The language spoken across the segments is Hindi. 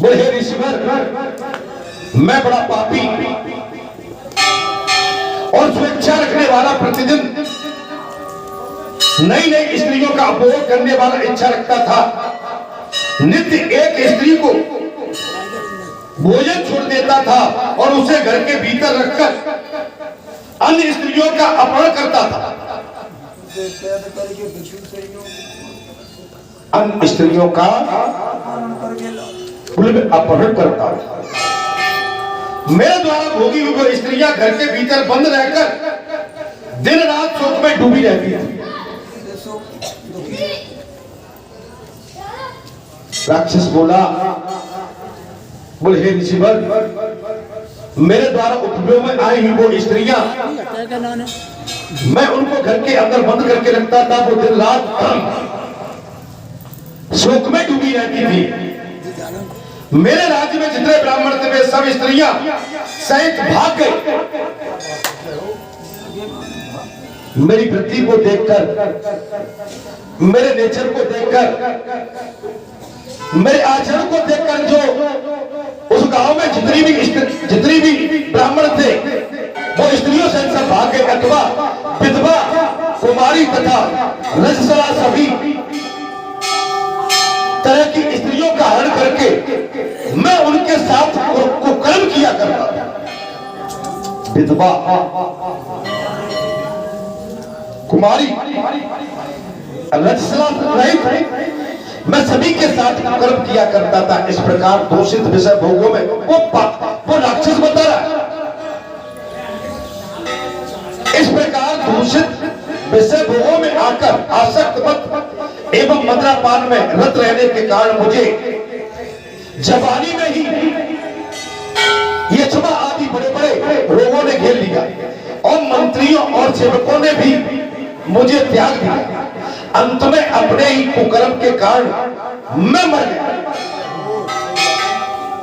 बोले ऋषिवर, मैं बड़ा पापी और स्वेच्छा रखने वाला, प्रतिदिन नई नई स्त्रियों का उपभोग करने वाला इच्छा रखता था। नित्य एक स्त्री को भोजन छोड़ देता था और उसे घर के भीतर रखकर अन्य स्त्रियों का अपहरण करता था। अन्य स्त्रियों का अपहरण करता था। मेरे द्वारा भोगी हुई वो स्त्रियां घर के भीतर बंद रहकर दिन रात शोक में डूबी रहती थी। राक्षस बोला, बोले हे ऋषिवर, मेरे द्वारा उपयोग में आई हुई वो स्त्रियां, मैं उनको घर के अंदर बंद करके रखता था। वो दिन रात शोक में डूबी रहती थी। मेरे राज्य में जितने ब्राह्मण थे वे सब स्त्रियां सहित भाग गए। मेरी वृत्ति को देखकर, मेरे नेचर को देखकर, मेरे आचरण को देखकर जो उस गांव में जितनी भी ब्राह्मण थे वो स्त्रियों से सब भाग गए। अथवा विधवा, कुमारी तथा रजस्वला सभी तरह की स्त्रियों का हरण करके मैं उनके साथ कुकर्म किया करता था। विधवा, कुमारी, रजस्वला रहित मैं सभी के साथ कुकर्म किया करता था। इस प्रकार दूषित विषय भोगों में वो राक्षस बता रहा है। इस प्रकार दूषित विषय भोगों में आकर आसक्त मत एवं मद्रापान में रत रहने के कारण मुझे जवानी में ही ये क्षमा आदि बड़े बड़े रोगों ने घेर लिया और मंत्रियों और सेवकों ने भी मुझे त्याग दिया। अंत में अपने ही कुकर्म के कारण मैं मर गया।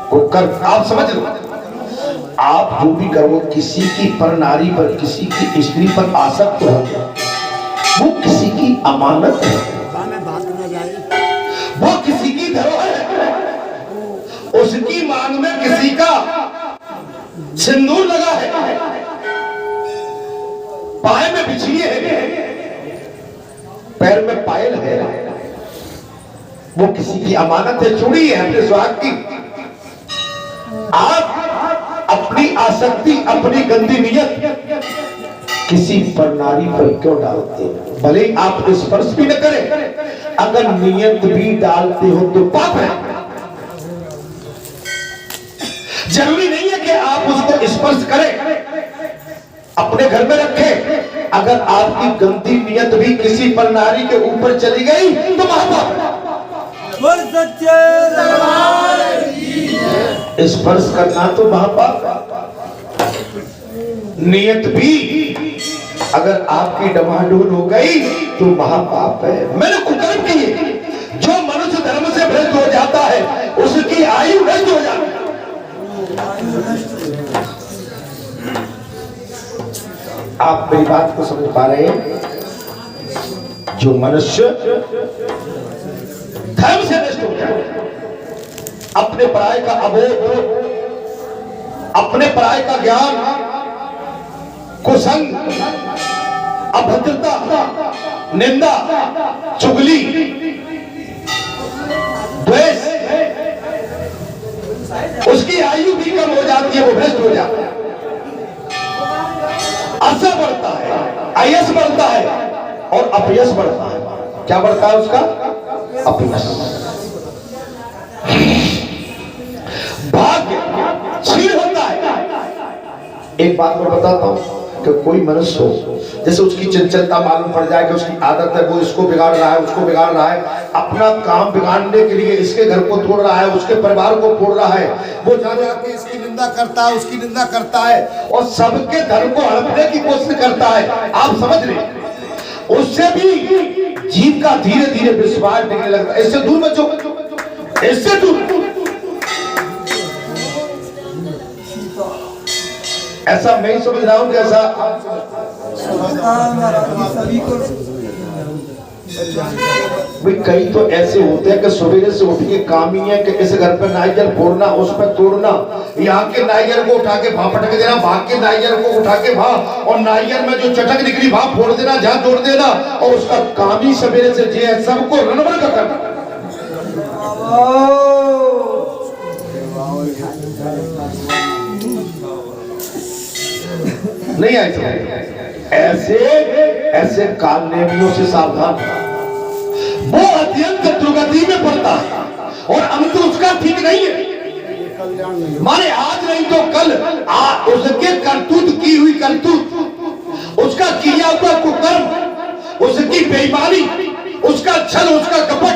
कुकर्म आप समझ लो, आप जो भी करो, किसी की पर नारी पर, किसी की स्त्री पर आसक्त हो, वो किसी की अमानत है, वो किसी की धरोहर है। उसकी मांग में किसी का सिंदूर लगा है, पाए में बिछिए है, पैर में पायल है, वो किसी की अमानत है, चूड़ी है अपने सुहाग की। आप अपनी आसक्ति, अपनी गंदी नियत किसी पर नारी पर क्यों डालते हैं? भले आप स्पर्श भी न करें, अगर नियत भी डालते हो तो पाप है। जरूरी नहीं है कि आप उसको स्पर्श करें, अपने घर में रखें। अगर आपकी गंदी नियत भी किसी पर नारी के ऊपर चली गई तो महापाप है। स्पर्श करना तो महापाप है। नियत भी अगर आपकी डमाडोल हो गई तो महापाप है। मैंने कुकर्म किए। जो मनुष्य धर्म से भ्रष्ट हो जाता है उसकी आयु भ्रष्ट हो जाती है। आप मेरी बात को समझ पा रहे हैं? जो मनुष्य धर्म से नष्ट हो जाए, अपने पराये का अबोध, अपने पराये का ज्ञान, कुसंग, अभद्रता, निंदा, चुगली, द्वेष, उसकी आयु भी कम हो जाती है, वो भ्रष्ट हो जाता है। आशा बढ़ता है, आयस बढ़ता है और अपयश बढ़ता है। क्या बढ़ता है उसका? अपयश। भाग्य क्षीण होता है। एक बात मैं बताता हूं कि कोई मनुष्य हो, जैसे उसकी चंचलता मालूम पड़ जाए कि उसकी आदत है, वो इसको बिगाड़ रहा है, उसको बिगाड़ रहा है, अपना काम बिगाड़ने के लिए इसके घर को तोड़ रहा है, उसके परिवार को फोड़ रहा है, वो जा जाके इसकी निंदा करता है, उसकी निंदा करता है और सबके धर्म को हड़पने की कोशिश करता है। आप समझ रहे, उससे भी जीव का धीरे धीरे विश्वास दिखने लगता है। इससे दूर बचो, इससे दूर। ऐसा मैं ही समझ रहा हूं कि ऐसा भाई कई तो ऐसे होते हैं कि सवेरे से उठ के काम ही है कि इस घर पे नारियल फोड़ना, उस पे तोड़ना, यहाँ के नारियल को उठा के भाव पटक देना, भाग के नारियल को उठा के भाव, और नारियल में जो चटक निकली भाव फोड़ देना, जहाँ तोड़ देना, और उसका काम ही सवेरे से जे है सबको रनबन का करना। नहीं आए ऐसे ऐसे कामनेमियों से सावधान। वो अत्यंत दुर्गति में पड़ता है और अंत उसका ठीक नहीं है। माने आज नहीं तो कल उसके करतूत की हुई करतूत, उसका किया हुआ कुकर्म, उसकी बेईमानी, उसका छल, उसका कपट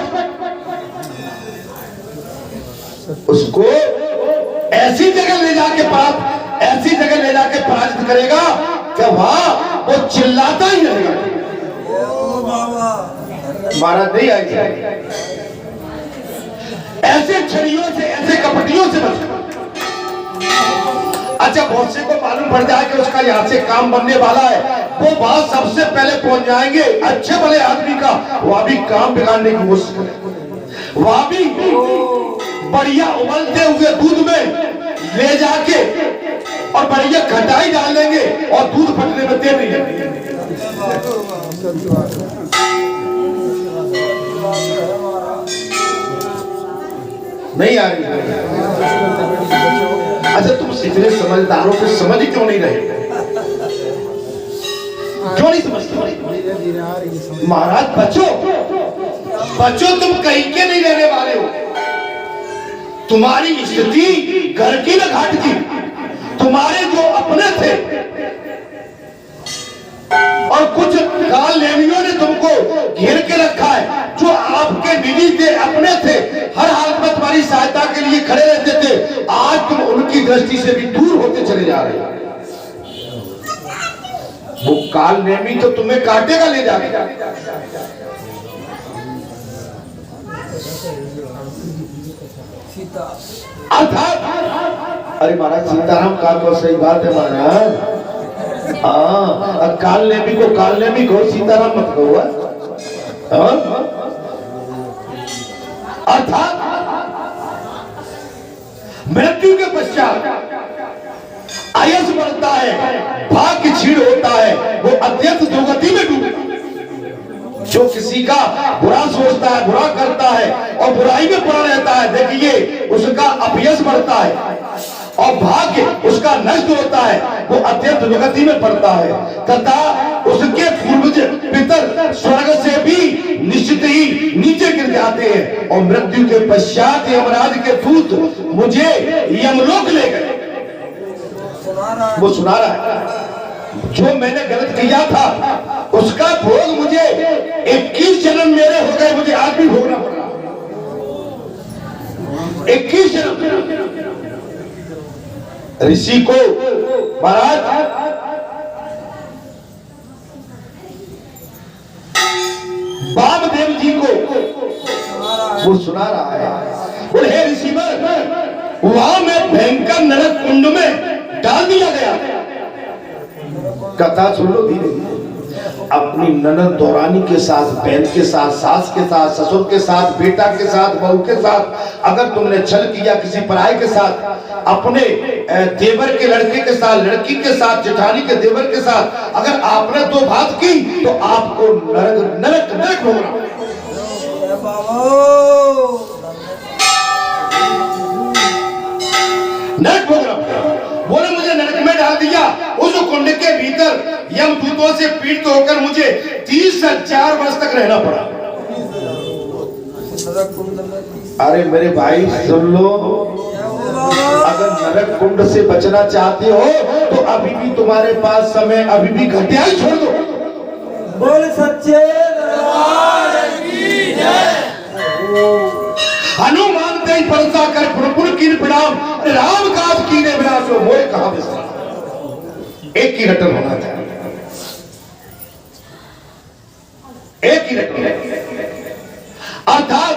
उसको ऐसी जगह ले जाके पराजित करेगा कि वहां वो चिल्लाता ही रहेगा। महाराज नहीं आएगी। ऐसे छड़ियों से, ऐसे कपटियों से बचो। अच्छा, बहुत से को मालूम पड़ जाए कि उसका यहाँ से काम बनने वाला है, वो बात सबसे पहले पहुंच जाएंगे अच्छे भले आदमी का, वहां भी काम बिगाड़ने की कोशिश करें, वहां भी बढ़िया उबलते हुए दूध में ले जाके और बढ़िया खटाई डाल देंगे और दूध फटने में देर नहीं लगेगी। नहीं आ रही। अच्छा, तुम इतने समझदारों पे समझ ही क्यों नहीं रहे? क्यों नहीं समझते? महाराज बचो, तुम कहीं के नहीं रहने वाले हो। तुम्हारी स्थिति घर की न घाट की। तुम्हारे जो अपने थे और कुछ काल नेमियों ने तुमको घेर के रखा है, जो आपके निजी थे, अपने थे, हर हालत में तुम्हारी सहायता के लिए खड़े रहते थे, आज तुम उनकी दृष्टि से भी दूर होते चले जा रहे हो। वो काल नेमी तो तुम्हें काटेगा ले जाके। अरे महाराज सीताराम का तो सही बात है महाराज। हाँ, काल नेमी को सीताराम मत कहो। अर्थात मृत्यु के पश्चात आयस बढ़ता है, भाग्य क्षीण होता है, वो अत्यंत दुर्गति में डूबे। जो किसी का बुरा सोचता है, बुरा करता है और बुराई में पड़ा रहता है, देखिए उसका अपयश बढ़ता है और भाग्य उसका नष्ट होता है, वो अत्यंत दुर्गति में पड़ता है, तथा उसके पूर्वज पितर स्वर्ग से भी निश्चित ही नीचे गिर जाते हैं और मृत्यु के पश्चात यमराज के दूत मुझे यमलोक ले गए। वो सुना रहा है, जो मैंने गलत किया था उसका भोग मुझे 21 जन्म मेरे हो गए, मुझे आज भी भोगना पड़ा। 21 जन्म ऋषि को महाराज वामदेव जी को वो सुना रहा है, बोले हे ऋषिवर, वहां में भयंकर नरक कुंड में डाल दिया गया। कथा सुन लो धीरे धीरे। अपनी ननद दौरानी के साथ, बहन के साथ, सास के साथ, ससुर के साथ, बेटा के साथ, बहू के साथ, अगर तुमने छल किया किसी पराये के साथ, अपने देवर के लड़के के साथ, लड़की के साथ, जेठानी के देवर के साथ अगर आपने दो बात की तो आपको नरक नरक नरक होगा। नरक होगा। बोले मुझे नरक में डाल दिया, उस कुंड के भीतर यमदूतों से पीड़ित होकर मुझे 30,000 वर्ष तक रहना पड़ा। अरे मेरे भाई सुन लो, अगर नरक कुंड से बचना चाहते हो तो अभी भी तुम्हारे पास समय, अभी भी घटिया ही छोड़ दो। बोल सच्चे दरबार की जय। हनुमान तेज परसा कर पुरपुर कीन प्रणाम, राम काज कीने विनाश हो मोए कहा विश्राम। एक ही रटन होना चाहिए, एक ही रटन। अर्थात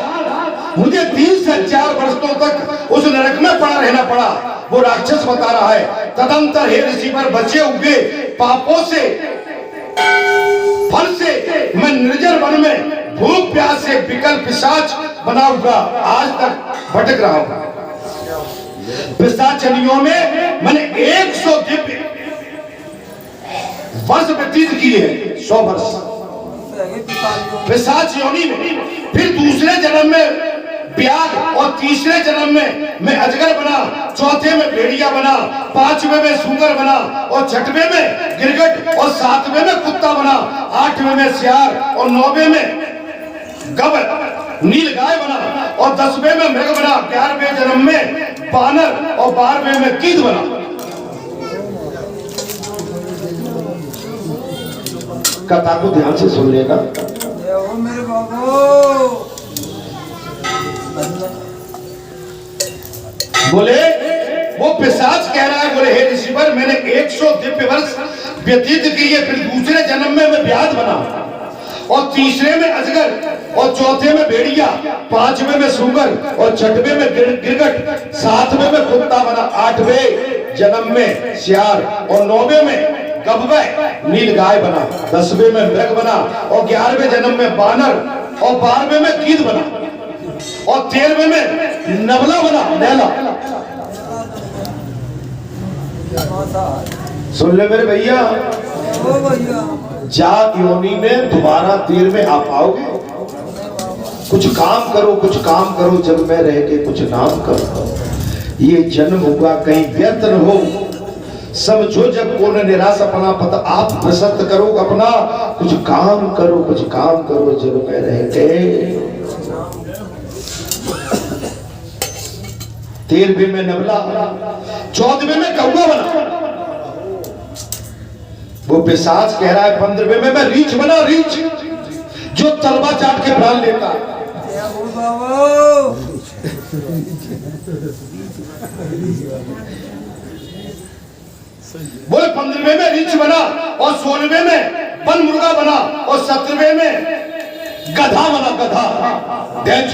मुझे 30,000 वर्षों तक उस नरक में पड़ा रहना पड़ा। वो राक्षस बता रहा है, तदंतर हे ऋषि पर बचे हुए पापों से, फल से मैं निर्जर वन में भूख प्यास से विकल पिशाच बना हुआ आज तक भटक रहा हूं। पिशाचनियों में मैंने 100 दिव्य वर्ष व्यतीत किए हैं, 100 वर्ष पिशाच योनि में। फिर दूसरे जन्म में ब्याग और तीसरे जन्म में मैं अजगर बना, चौथे में भेड़िया बना, पांचवें में सूकर बना और छठवें में गिरगिट और सातवें में कुत्ता बना, आठवें में सियार और नौवें में गबर नील गाय बना और 10वें में मृग बना, 11वें जन्म में बानर और 12वें में कीद बना। कथा को ध्यान से सुन लेना। मेरे बाबू बोले वो पिशाच कह रहा है, बोले हे ऋषिवर मैंने 100 दिव्य वर्ष व्यतीत किए, फिर दूसरे जन्म में मैं व्याध बना और तीसरे में अजगर और चौथे में भेड़िया, पांचवें में सूगर और छठवें में गिरगिट, सातवें में कुत्ता बना, आठवें जन्म में सियार और नौवें में गब्बे नील गाय बना, 10वें में मृग बना और 11वें जन्म में बानर और 12वें में कीद बना और 13वें में नवला बना, नैला। सुन ले मेरे भैया, जाग योनि में दोबारा 13वें आ पाओगे। कुछ काम करो, कुछ काम करो, जग में रह के कुछ नाम करो। ये जन्म हुआ कहीं व्यर्थ न हो, समझो जब को न निराश अपना पता आप प्रसन्न करो अपना। कुछ काम करो, कुछ काम करो, जग में रह के। 13वें में नवला, 14वें में कौवा बना। वो पिशाच कह रहा है 15वें में मैं रीछ बना, रीछ जो तलवा चाट के प्राण लेता है। बोले 15वें में रीछ बना और 16वें में वन मुर्गा बना और 17वें में गधा बना, गधा डेंच।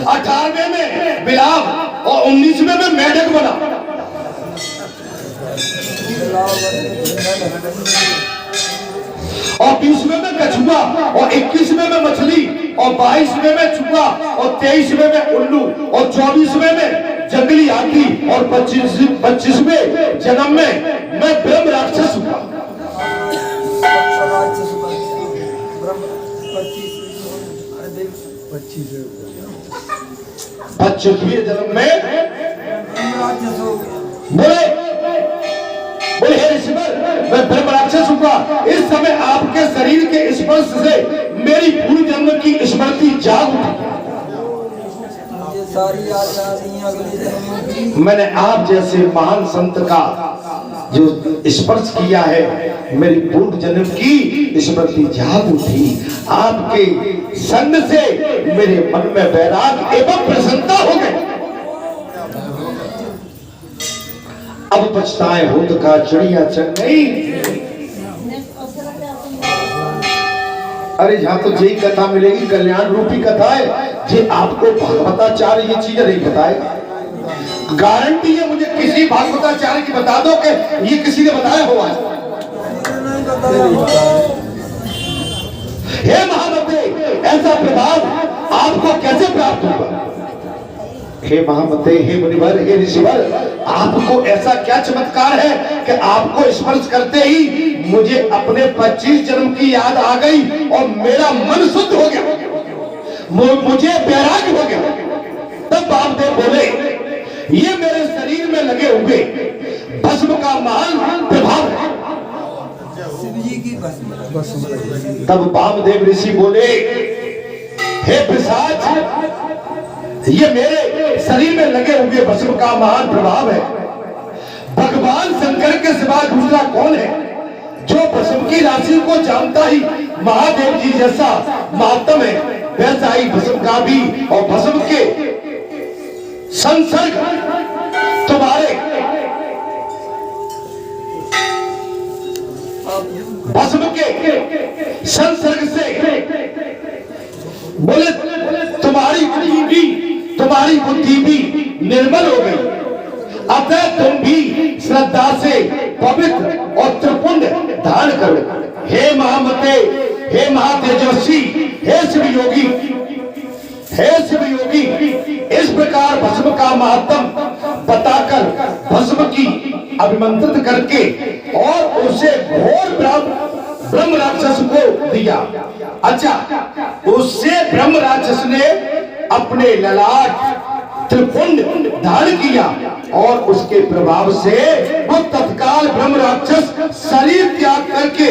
18वें में बिलाव और 19वें में मेढक बना। और 20वें में कछुआ और 21वें में मछली और 22वें में चूहा और 23वें में उल्लू और 24वें में जंगली हाथी और 25वें जन्म में मैं ब्रह्म राक्षस हुआ। 25वें जन्म में बोले हे ऋषिवर मैं ब्रह्म राक्षस हुआ। इस समय आपके शरीर के स्पर्श से मेरी पूर्व जन्म की स्मृति जाग उठी। मैंने आप जैसे महान संत का जो स्पर्श किया है, मेरी पूर्व जन्म की स्मृति जाग उठी। आपके संग से मेरे मन में वैराग एवं प्रसन्नता हो गई। अब पछताए होत का चिड़िया चढ़ गई। अरे यहाँ तो यही कथा मिलेगी, कल्याण रूपी कथा है। जे आपको भागवताचार्य ये चीजें नहीं बताए, गारंटी है मुझे किसी भागवताचार्य की बता दो कि ये किसी ने बताया हो आज। हे महामते, ऐसा प्रभाव आपको कैसे प्राप्त हुआ? हे महामते, हे मुनिवर, हे ऋषिवर, आपको ऐसा क्या चमत्कार है कि आपको स्पर्श करते ही मुझे अपने 25 जन्म की याद आ गई और मेरा मन शुद्ध हो गया, मुझे वैराग्य हो गया। तब बामदेव बोले ये मेरे शरीर में लगे हुए भस्म का महान प्रभाव है। तब बामदेव ऋषि बोले हे पिशाच, ये मेरे शरीर में लगे हुए भस्म का महान प्रभाव है। भगवान शंकर के सिवा दूसरा कौन है जो भस्म की राशि को जानता ही महादेव जी जैसा महात्म है, वैसा ही भस्म का भी। और भस्म के संसर्ग तुम्हारे भस्म के संसर्ग से बोले तुम्हारी बुद्धि भी निर्मल हो गई। अतः तुम भी श्रद्धा से पवित्र और त्रिपुंड धारण करो। हे महामते, हे महातेजस्वी, हे शिव योगी, हे शिव योगी, इस प्रकार भस्म का महत्व बताकर भस्म की अभिमंत्रित करके और उसे घोर ब्रह्म राक्षस को दिया। अच्छा, उससे ब्रह्म राक्षस ने अपने ललाट त्रिपुंड धारण किया और उसके प्रभाव से वो तत्काल ब्रह्म राक्षस शरीर त्याग करके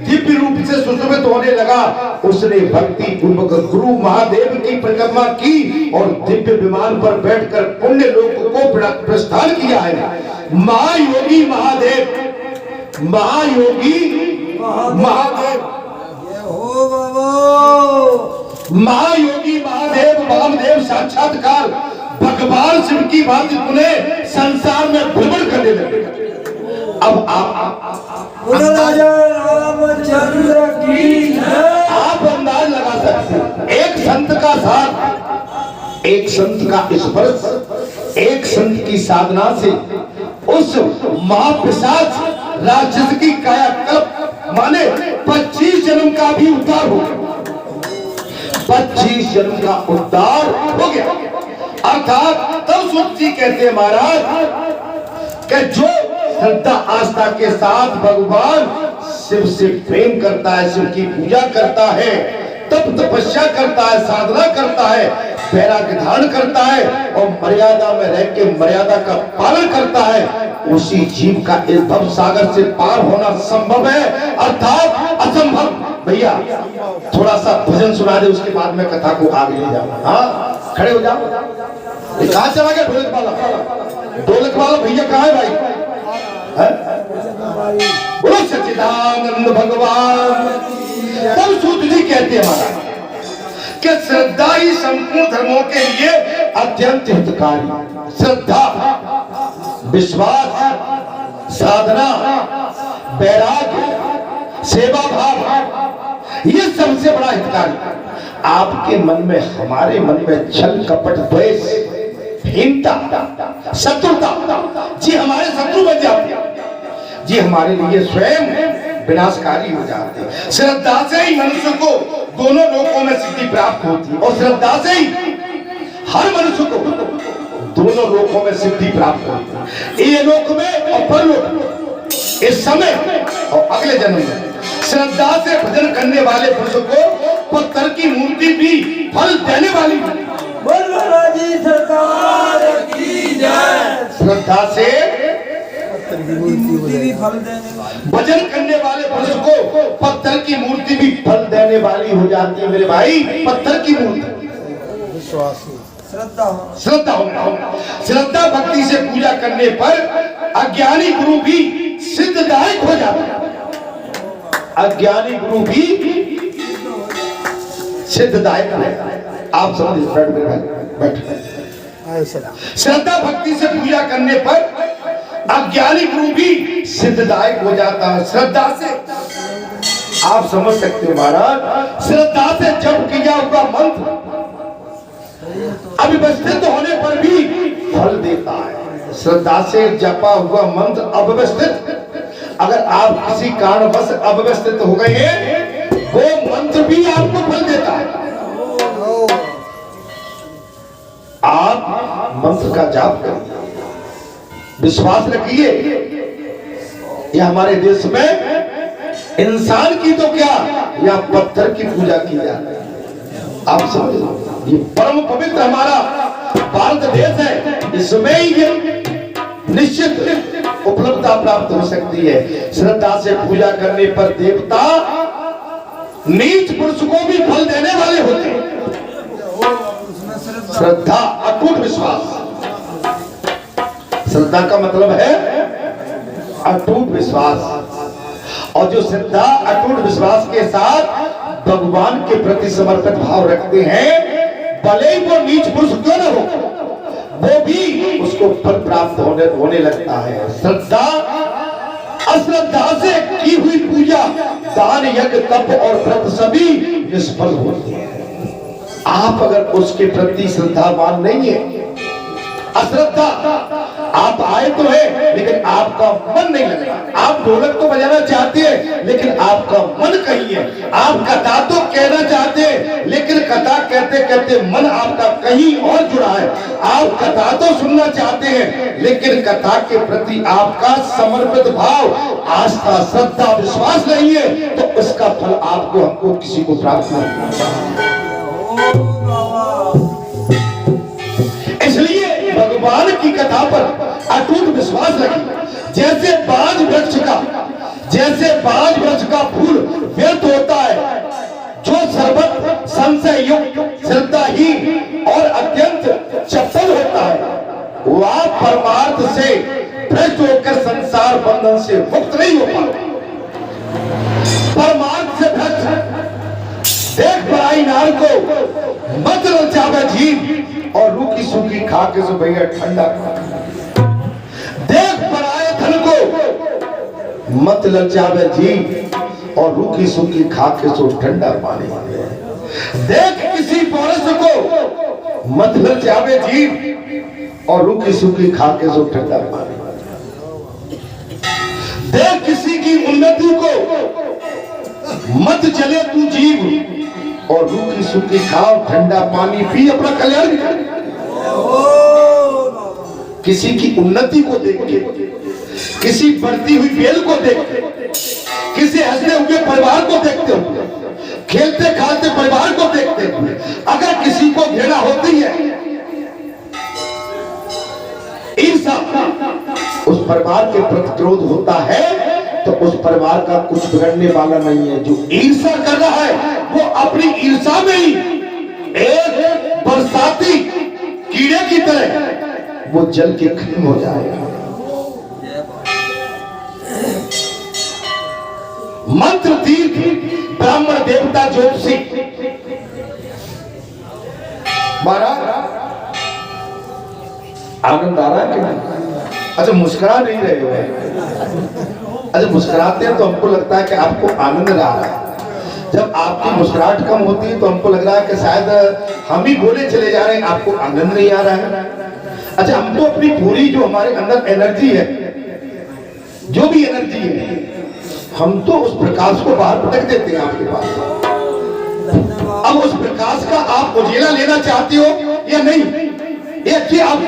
दिव्य रूप से सुशोभित होने लगा। उसने भक्ति पूर्वक गुरु महादेव की परिक्रमा की और दिव्य विमान पर बैठकर पुण्य लोक को प्रस्थान किया है। महायोगी महादेव, महायोगी महादेव, हो बाबा, महायोगी महादेव वामदेव साक्षात्कार भगवान शिव की भांति उन्हें संसार में भ्रमण करने लगे। अब आप रामचंद्र की जय। आप अंदाज लगा सकते हैं, एक संत का साथ, एक संत का स्पर्श, एक संत की साधना से उस महापिशाच राक्षस की कायाकल्प माने 25 जन्म का भी उद्धार हो गया। 25 जन्म का उद्धार हो गया। अर्थात तब सूत जी कहते हैं महाराज कि जो श्रद्धा आस्था के साथ भगवान शिव से प्रेम करता है, शिव की पूजा करता है, तप तपस्या करता है, साधना करता है, वैराग्य धारण करता है और मर्यादा में रह के मर्यादा का पालन करता है, उसी जीव का इस भव सागर से पार होना संभव है, अर्थात असंभव। भैया थोड़ा सा भजन सुना दे, उसके बाद में कथा को आगे ले जाओ। हाँ, खड़े हो जाओ। कहाँ चला गया ढोलक वाला? ढोलक वाला भैया कहाँ है भाई? बोलो सच्चिदानंद भगवान। तब सूत जी कहते हैं महाराज कि श्रद्धा ही संपूर्ण धर्मों के लिए अत्यंत हितकारी। श्रद्धा, विश्वास, साधना, वैराग्य, सेवा भाव, ये सबसे बड़ा हितकारी। आपके मन में, हमारे मन में छल कपट द्वेष हीनता शत्रुता जी हमारे शत्रु बन जाते हैं, जी हमारे लिए स्वयं विनाशकारी हो जाते हैं। श्रद्धा से ही मनुष्य को दोनों लोकों में सिद्धि प्राप्त होती है और श्रद्धा से ही हर मनुष्य को दोनों लोकों में सिद्धि प्राप्त होती है, ये लोक में और परलोक में, इस समय और अगले जन्म में। श्रद्धा से भजन करने वाले पुरुष को पत्थर की मूर्ति भी फल देने वाली। जी सरकार की जय। श्रद्धा से मूर्ति भी फल देने वाली, भजन करने वाले पुरुष को पत्थर की मूर्ति भी फल देने वाली हो जाती है। मेरे भाई, पत्थर की मूर्ति विश्वास, श्रद्धा, श्रद्धा भक्ति से पूजा करने पर अज्ञानी गुरु भी सिद्धदायक हो जाता है। अज्ञानी गुरु भी सिद्धदायक है। आप समझ बैठ। श्रद्धा भक्ति से पूजा करने पर अज्ञानी गुरु भी सिद्धदायक हो जाता है। श्रद्धा से आप समझ सकते हो महाराज, श्रद्धा से जप किया हुआ मंत्र अव्यवस्थित होने पर भी फल देता है। श्रद्धा से जपा हुआ मंत्र अव्यवस्थित, अगर आप किसी कारणवश अव्यवस्थित हो गए हैं, वो मंत्र भी आपको फल देता है। आप मंत्र का जाप करिए, विश्वास रखिए। ये हमारे देश में इंसान की तो क्या, या पत्थर की पूजा की जाती है। आप समझ, ये परम पवित्र हमारा भारत देश है, इसमें ही ये निश्चित उपलब्धता प्राप्त हो सकती है। श्रद्धा से पूजा करने पर देवता नीच पुरुष को भी फल देने वाले होते हैं। श्रद्धा, अटूट विश्वास। श्रद्धा का मतलब है अटूट विश्वास, और जो श्रद्धा अटूट विश्वास के साथ भगवान के प्रति समर्पित भाव रखते हैं, भले ही वो नीच पुरुष क्यों न हो, वो भी उसको फल प्राप्त होने लगता है। श्रद्धा, अश्रद्धा से की हुई पूजा, दान, यज्ञ, तप और व्रत सभी निष्फल होती है। आप अगर उसके प्रति श्रद्धावान नहीं है, अश्रद्धा, आप आए तो है लेकिन आपका मन नहीं लग रहा। आप ढोलक तो बजाना चाहते हैं लेकिन आपका मन कहीं है। आप कथा तो कहना चाहते हैं लेकिन कथा कहते कहते मन आपका कहीं और जुड़ा है। आप कथा तो सुनना चाहते हैं लेकिन कथा के प्रति आपका समर्पित भाव, आस्था, श्रद्धा, विश्वास नहीं है, तो उसका फल आपको हमको किसी को प्राप्त नहीं। इसलिए भगवान की कथा पर अटूट विश्वास रखें। जैसे बाज वृक्ष का फूल व्यर्थ होता है, जो सर्वत संशय युक्त, श्रद्धाहीन और अत्यंत चपल होता है, वह परमार्थ से भ्रष्ट होकर संसार बंधन से मुक्त नहीं हो पाता। परमार्थ से भ्रष्ट देख पराई नार को मत ललचावे जीव, और रूखी सूखी खा के सो भैया ठंडा। देख पराए धन को मत ललचावे जीव, और रूखी सूखी खा के सो ठंडा पानी। देख किसी पौरुष को मत ललचावे जीव, और रूखी सूखी खा के सो ठंडा पानी। देख किसी की उन्नति को मत जले तू जीव, और रूखी सूखी खाओ ठंडा पानी पी, अपना कल्याण कर। किसी की उन्नति को देख के, किसी बढ़ती हुई बेल को देख के, किसी हंसते हुए परिवार को देखते हुए, खेलते खाते परिवार को देखते हुए अगर किसी को घृणा होती है, ईर्ष्या, उस परिवार के प्रति क्रोध होता है, तो उस परिवार का कुछ बिगड़ने वाला नहीं है। जो ईर्ष्या कर रहा है वो अपनी ईर्ष्या में ही एक बरसाती कीड़े की तरह वो जल के खत्म हो जाएगा। मंत्र तीर्थ ब्राह्मण देवता ज्योतिषी महाराज, आनंद आ रहा है कि नहीं? अच्छा, मुस्कुरा नहीं रहे हो? अच्छा, मुस्कुराते हैं तो हमको लगता है कि आपको आनंद आ रहा है। जब आपकी मुस्कुराहट कम होती है तो हमको लग रहा है कि शायद हम ही बोले चले जा रहे हैं, आपको आनंद नहीं आ रहा है। अच्छा, हम तो अपनी पूरी जो हमारे अंदर एनर्जी है, जो भी एनर्जी है, हम तो उस प्रकाश को बाहर पटक देते हैं आपके पास। अब उस प्रकाश का आप उजेला लेना चाहते हो या नहीं, ये आप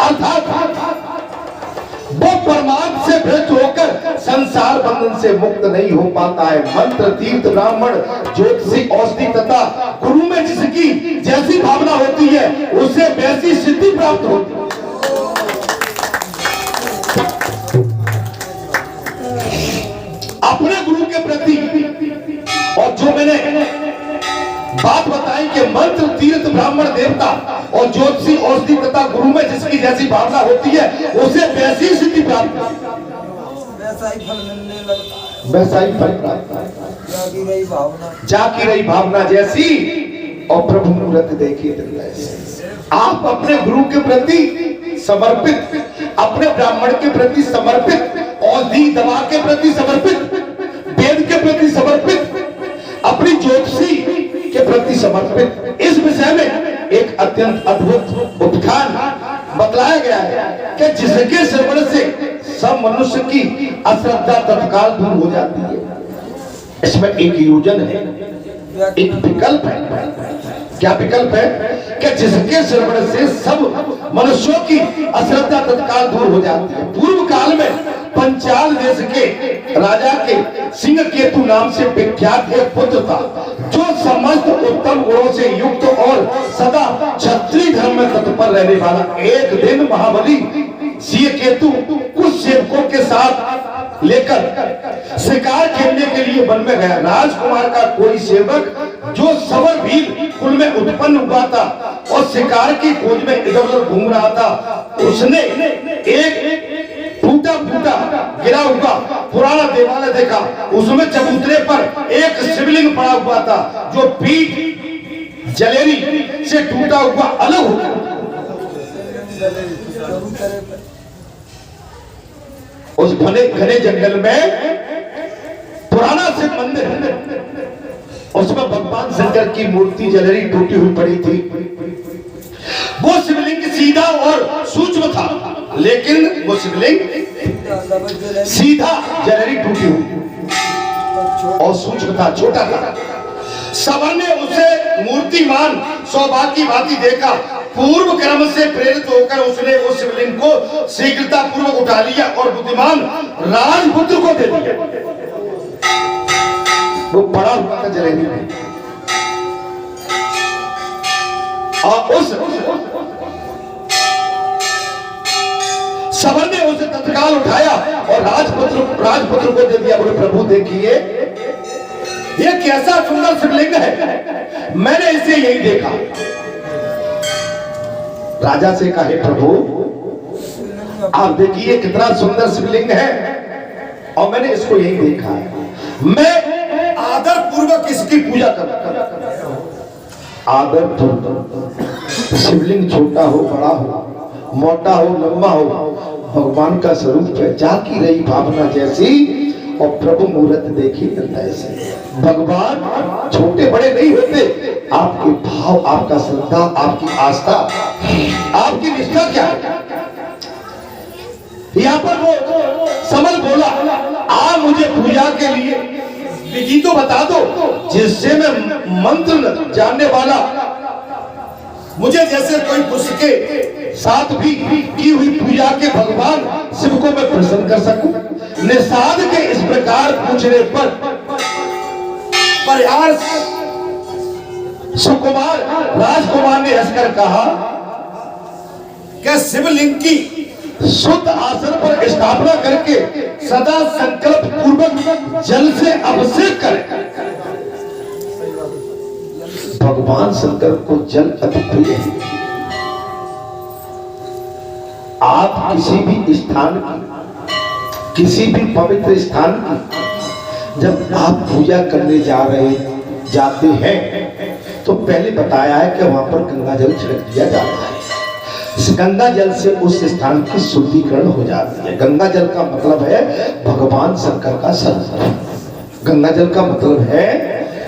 अर्थात वो परमात्मा से भ्रष्ट होकर संसार बंधन से मुक्त नहीं हो पाता है। मंत्र तीर्थ ब्राह्मण ज्योतिषी औषधि तथा गुरु में जिसकी जैसी भावना होती है उसे वैसी सिद्धि प्राप्त होती है। अपने गुरु के प्रति, और जो मैंने बात बताई कि मंत्र तीर्थ ब्राह्मण देवता और ज्योतिषी औषधि तथा गुरु में जिसकी जैसी भावना होती है उसे वैसी सिद्धि प्राप्त, वैसा ही फल मिलने लगता है, वैसा ही फल प्राप्त। जाकी रही भावना जैसी और प्रभु मूर्त देखी दिल ऐसी। आप अपने गुरु के प्रति समर्पित, अपने ब्राह्मण के प्रति समर्पित, औषधि दवा के प्रति समर्पित, वेद के प्रति समर्पित, अपनी ज्योतिषी के प्रति समर्पित। इस विषय में एक अत्यंत अद्भुत उत्थान बतलाया गया है कि जिसके श्रवण से सब मनुष्य की अश्रद्धा तत्काल दूर हो जाती है। इसमें एक योजन है, एक विकल्प है। क्या विकल्प है? कि जिसके श्रवण से सब मनुष्यों की अश्रद्धा तत्काल दूर हो जाती है। पूर्व काल में पंचाल देश के राजा के सिंह केतु नाम से विख्यात एक पुत्र था, जो समस्त उत्तम गुणों से युक्त और सदा क्षत्रिय धर्म में तत्पर रहने वाला। एक दिन महाबली सिंह केतु कुछ सेवकों के साथ लेकर शिकार खेलने के लिए वन में गया। राजकुमार का कोई सेवक जो सबर भील कुल में उत्पन्न हुआ था और शिकार की खोज में इधर उधर घूम रहा था, उसने एक टूटा फूटा गिरा हुआ पुराना देवालय देखा। उसमें चबूतरे पर एक शिवलिंग पड़ा हुआ था, जो पीठ जलेरी से टूटा हुआ अलग हो गया। उस घने जंगल में पुराना शिव मंदिर है, उसमें भगवान शंकर की मूर्ति जलेरी टूटी हुई पड़ी थी। वो शिवलिंग सीधा और सूक्ष्म था, लेकिन वो शिवलिंग सीधा जलरी टूटी हुई और सूक्ष्म था, छोटा था। सबर ने उसे मूर्तिमान सौभाग्य की भांति देखा। पूर्व क्रम से प्रेरित होकर उसने उस शिवलिंग को शीघ्रता पूर्वक उठा लिया और बुद्धिमान राजपुत्र को दे दिया। वो पड़ा हुआ था जलेबी में और उस सबर ने उसे तत्काल उठाया और राजपुत्र को दे दिया। बोले प्रभु देखिए ये कैसा सुंदर शिवलिंग है, मैंने इसे यही देखा। राजा से कहे प्रभु आप देखिए कितना सुंदर शिवलिंग है और मैंने इसको यही देखा है, मैं आदर पूर्वक इसकी पूजा करूंगा। आदर पूर्वक शिवलिंग छोटा हो बड़ा हो मोटा हो लंबा हो, भगवान का स्वरूप है, जाकी रही भावना जैसी और प्रभु मूर्त देखी ऐसे। भगवान छोटे बड़े नहीं होते, आपके भाव, आपका श्रद्धा, आपकी आस्था, आपकी निष्ठा क्या है। यहाँ पर वो समल बोला आप मुझे पूजा के लिए विधि तो बता दो जिससे मैं मंत्र जानने वाला, मुझे जैसे कोई पुरुष के साथ भी की हुई पूजा के भगवान शिव को मैं प्रसन्न कर सकूं। निषाद के इस प्रकार पूछने पर प्रयास सुकुमार राजकुमार ने हंसकर कहा कि शिवलिंग की शुद्ध आसन पर स्थापना करके सदा संकल्प पूर्वक जल से अभिषेक करें। भगवान शंकर को जल अति प्रिय है। आप किसी भी स्थान की, किसी भी पवित्र स्थान की जब आप पूजा करने जाते हैं तो पहले बताया है कि वहां पर गंगा जल छिड़क दिया जाता है। गंगा जल से उस स्थान की शुद्धिकरण हो जाती है। गंगा जल का मतलब है भगवान शंकर का स्वरूप। गंगा जल का मतलब है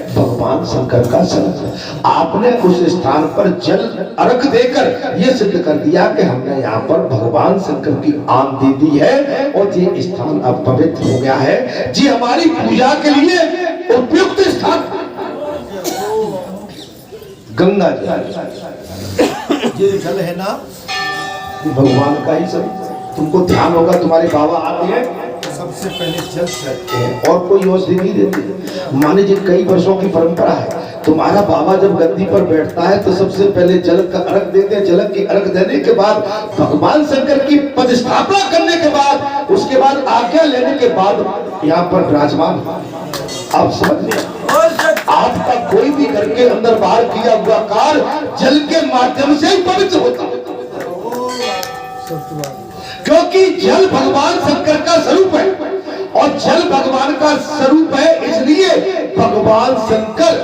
भगवान शंकर का स्वरूप। आपने उस स्थान पर जल अर्घ देकर यह सिद्ध कर दिया कि हमने यहाँ पर भगवान शंकर की आन दे दी है और ये स्थान अब पवित्र हो गया है, जी हमारी पूजा के लिए उपयुक्त स्थान गंगा जल। ये जल है ना भगवान का ही सब। तुमको ध्यान होगा तुम्हारे बाबा आते हैं सबसे पहले जल चढ़ाते हैं और कोई औषधि नहीं देते। मान लीजिए कई वर्षों की परंपरा है, तुम्हारा बाबा जब गद्दी पर बैठता है तो सबसे पहले जल का अर्घ देते हैं। जल की अर्घ देने के बाद भगवान शंकर की पदस्थापना करने के बाद उसके बाद आज्ञा लेने के बाद यहाँ पर विराजमान। आप समझ आपका कोई भी घर के अंदर बाहर किया हुआ कार्य जल के माध्यम से ही पवित्र होता है, क्योंकि जल भगवान शंकर का स्वरूप है और जल भगवान का स्वरूप है। इसलिए भगवान शंकर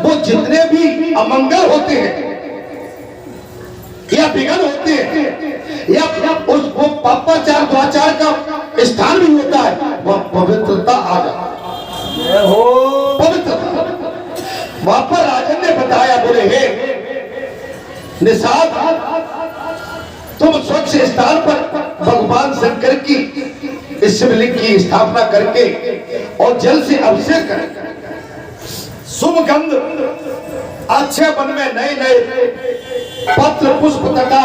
वो जितने भी अमंगल होते हैं या विघ्न होते हैं या उस वो पापाचार द्वाचार का स्थान भी होता है, वह पवित्रता आ जाती है। पवित्रता वहां पर राजन ने बताया, बोले हे निषाद तुम स्वच्छ स्थान पर भगवान शंकर की इस शिवलिंग की स्थापना करके और जल से अभिषेक करें। शुभ गंध अच्छे वन में नए नए पत्र पुष्प तथा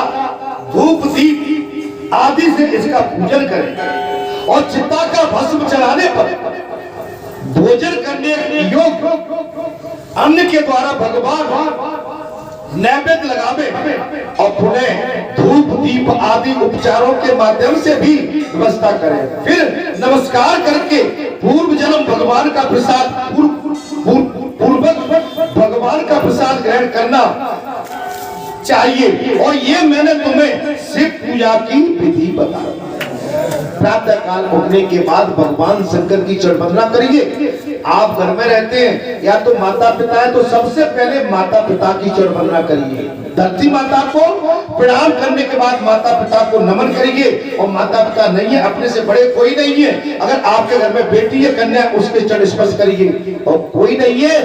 धूप दीप आदि से इसका पूजन करें और चिता का भस्म चढ़ाने पर भोजन करने के योग्य अन्न के द्वारा भगवान नैवेद्य लगावे और पुनः धूप दीप आदि उपचारों के माध्यम से भी व्यवस्था करें। फिर नमस्कार करके पूर्व जन्म भगवान का प्रसाद पूर्वक भगवान का प्रसाद ग्रहण करना चाहिए। और ये मैंने तुम्हें शिव पूजा की विधि बताई। प्रातः काल उठने के बाद भगवान शंकर की चढ़वंदना करिए। आप घर में रहते हैं या तो माता पिता है तो सबसे पहले माता पिता की चढ़वंदना करिए। धरती माता को प्रणाम करने के बाद माता पिता को नमन करिए। और माता पिता नहीं है, अपने से बड़े कोई नहीं है, अगर आपके घर में बेटी है कन्या, उसके चरण स्पर्श करिए। और कोई नहीं है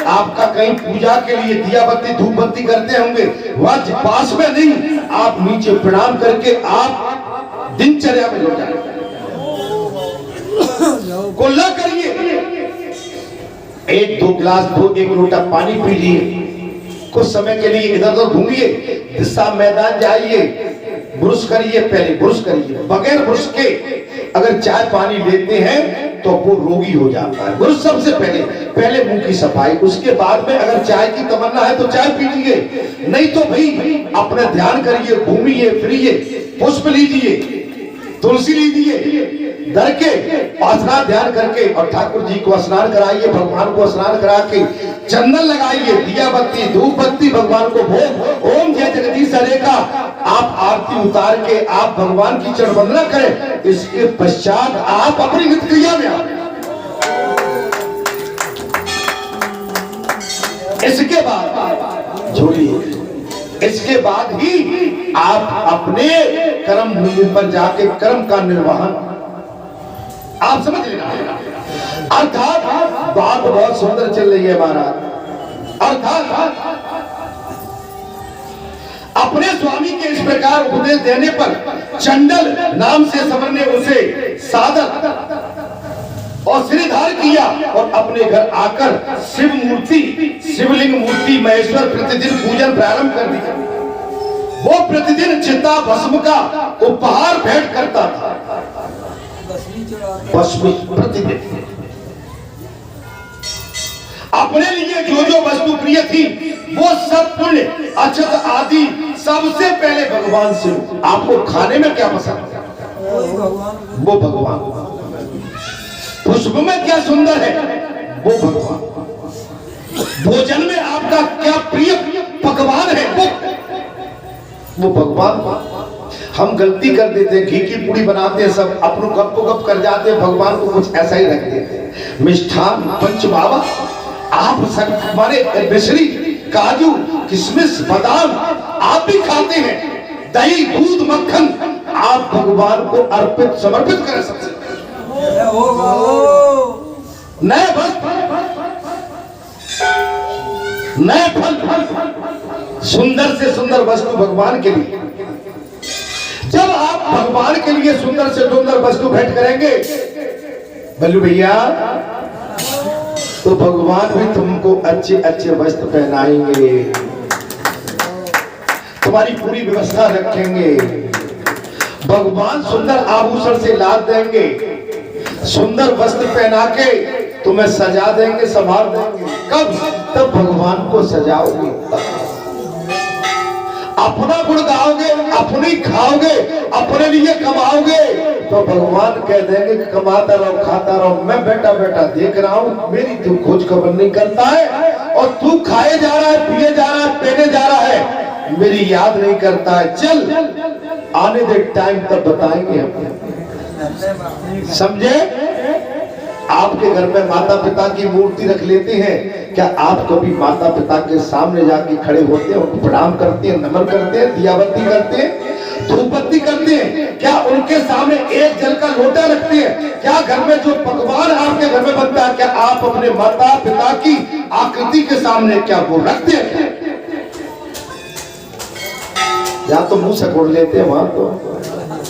आपका कहीं पूजा के लिए दिया बत्ती धूप बत्ती करते होंगे, वहां पास में नहीं, आप नीचे प्रणाम करके आप दिनचर्या में लौट जाए। कुल्ला करिए, 1-2 गिलास दो 1 लोटा पानी पीजिए, कुछ समय के लिए इधर उधर घूमिए, दिशा मैदान जाइए, ब्रुश करिए, पहले ब्रुश करिए। बगैर ब्रुश के अगर चाय पानी लेते हैं तो वो रोगी हो जाता है। ब्रुश सबसे पहले मुंह की सफाई, उसके बाद में अगर चाय की तमन्ना है तो चाय पीजिए, नहीं तो भाई अपने ध्यान करिए, घूमिए फिरिए, पुष्प लीजिए, तुलसी लीजिए, धर के स्नान ध्यान करके, और ठाकुर जी को स्नान कराइए, भगवान को स्नान करा के चंदन लगाइए, दिया बत्ती धूप बत्ती भगवान को भोग, ओम जय जगदीश हरे का आप आरती उतार के आप भगवान की चरण वंदना करें। इसके पश्चात आप अपनी नित्य क्रिया में आए। इसके बाद छोड़िए, इसके बाद ही आप अपने कर्म भूमि पर जाके कर्म का निर्वहन आप समझ लेना। अर्थात बात बहुत सुंदर चल रही है महाराज। अर्थात अपने स्वामी के इस प्रकार उपदेश देने पर चंडल नाम से समर ने उसे सादर और श्रीधार किया और अपने घर आकर शिवलिंग मूर्ति महेश्वर प्रतिदिन पूजन प्रारंभ कर दिया। वो प्रतिदिन चिता भस्म का उपहार भेंट करता था। भस्म प्रतिदिन अपने लिए जो वस्तु प्रिय थी वो सब पुण्य अक्षत आदि सबसे पहले भगवान से। आपको खाने में क्या पसंद है? वो भगवान। पुष्प में क्या सुंदर है? वो भगवान। भोजन में आपका क्या प्रिय पकवान है? वो भगवान। हम गलती कर देते हैं, घी की पूड़ी बनाते हैं, सब अपनों गप को गप कर जाते हैं, भगवान को कुछ ऐसा ही रख देते हैं। मिष्ठान पंच बाबा आप माने मिश्री काजू किशमिश बादाम आप भी खाते हैं, दही दूध मक्खन आप भगवान को अर्पित समर्पित करें। सबसे नए फल सुंदर से सुंदर वस्तु भगवान के लिए। जब आप भगवान के लिए सुंदर से सुंदर वस्तु भेंट करेंगे बल्लू भैया, तो भगवान भी तुमको अच्छे अच्छे वस्त्र पहनाएंगे, तुम्हारी पूरी व्यवस्था रखेंगे। भगवान सुंदर आभूषण से लाद देंगे, सुंदर वस्त्र पहना के तुम्हें सजा देंगे, संभाल देंगे। कब? तब भगवान को सजाओगे, अपना गुण गाओगे, अपनी खाओगे, अपने लिए कमाओगे, तो भगवान कह देंगे कि कमाता रहो खाता रहो, मैं बेटा बेटा देख रहा हूं, मेरी तू खोज खबर नहीं करता है, और तू खाए जा रहा है, पिए जा रहा है, पहने जा रहा है, मेरी याद नहीं करता है। चल आने दे टाइम तब बताएंगे हम। समझे? आपके घर में माता पिता की मूर्ति रख लेते हैं, क्या आप कभी माता पिता के सामने जाके खड़े होते हैं, उनको प्रणाम करते हैं, नमन करते हैं, दियाबत्ती करते हैं, धूप बत्ती करते हैं? क्या उनके सामने एक जल का लोटा रखते हैं? क्या घर में जो पकवान आपके घर में बनता है, क्या आप अपने माता पिता की आकृति के सामने क्या वो रखते हैं? या तो मुंह से बोल लेते हैं वहां। तो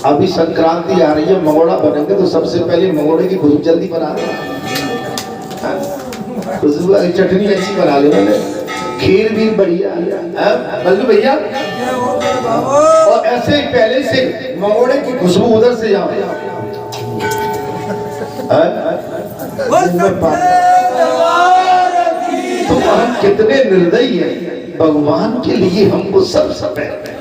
अभी संक्रांति आ रही है, मंगोड़ा बनेंगे तो सबसे पहले मंगोड़े की खुशबू जल्दी बना लेना, खुशबू वाली चटनी अच्छी बना लेना, खीर भी बढ़िया बल्लू भैया। और ऐसे ही पहले से मंगोड़े की खुशबू उधर से जाओ। तो हम कितने निर्दयी हैं। भगवान के लिए हमको सबसे पहले,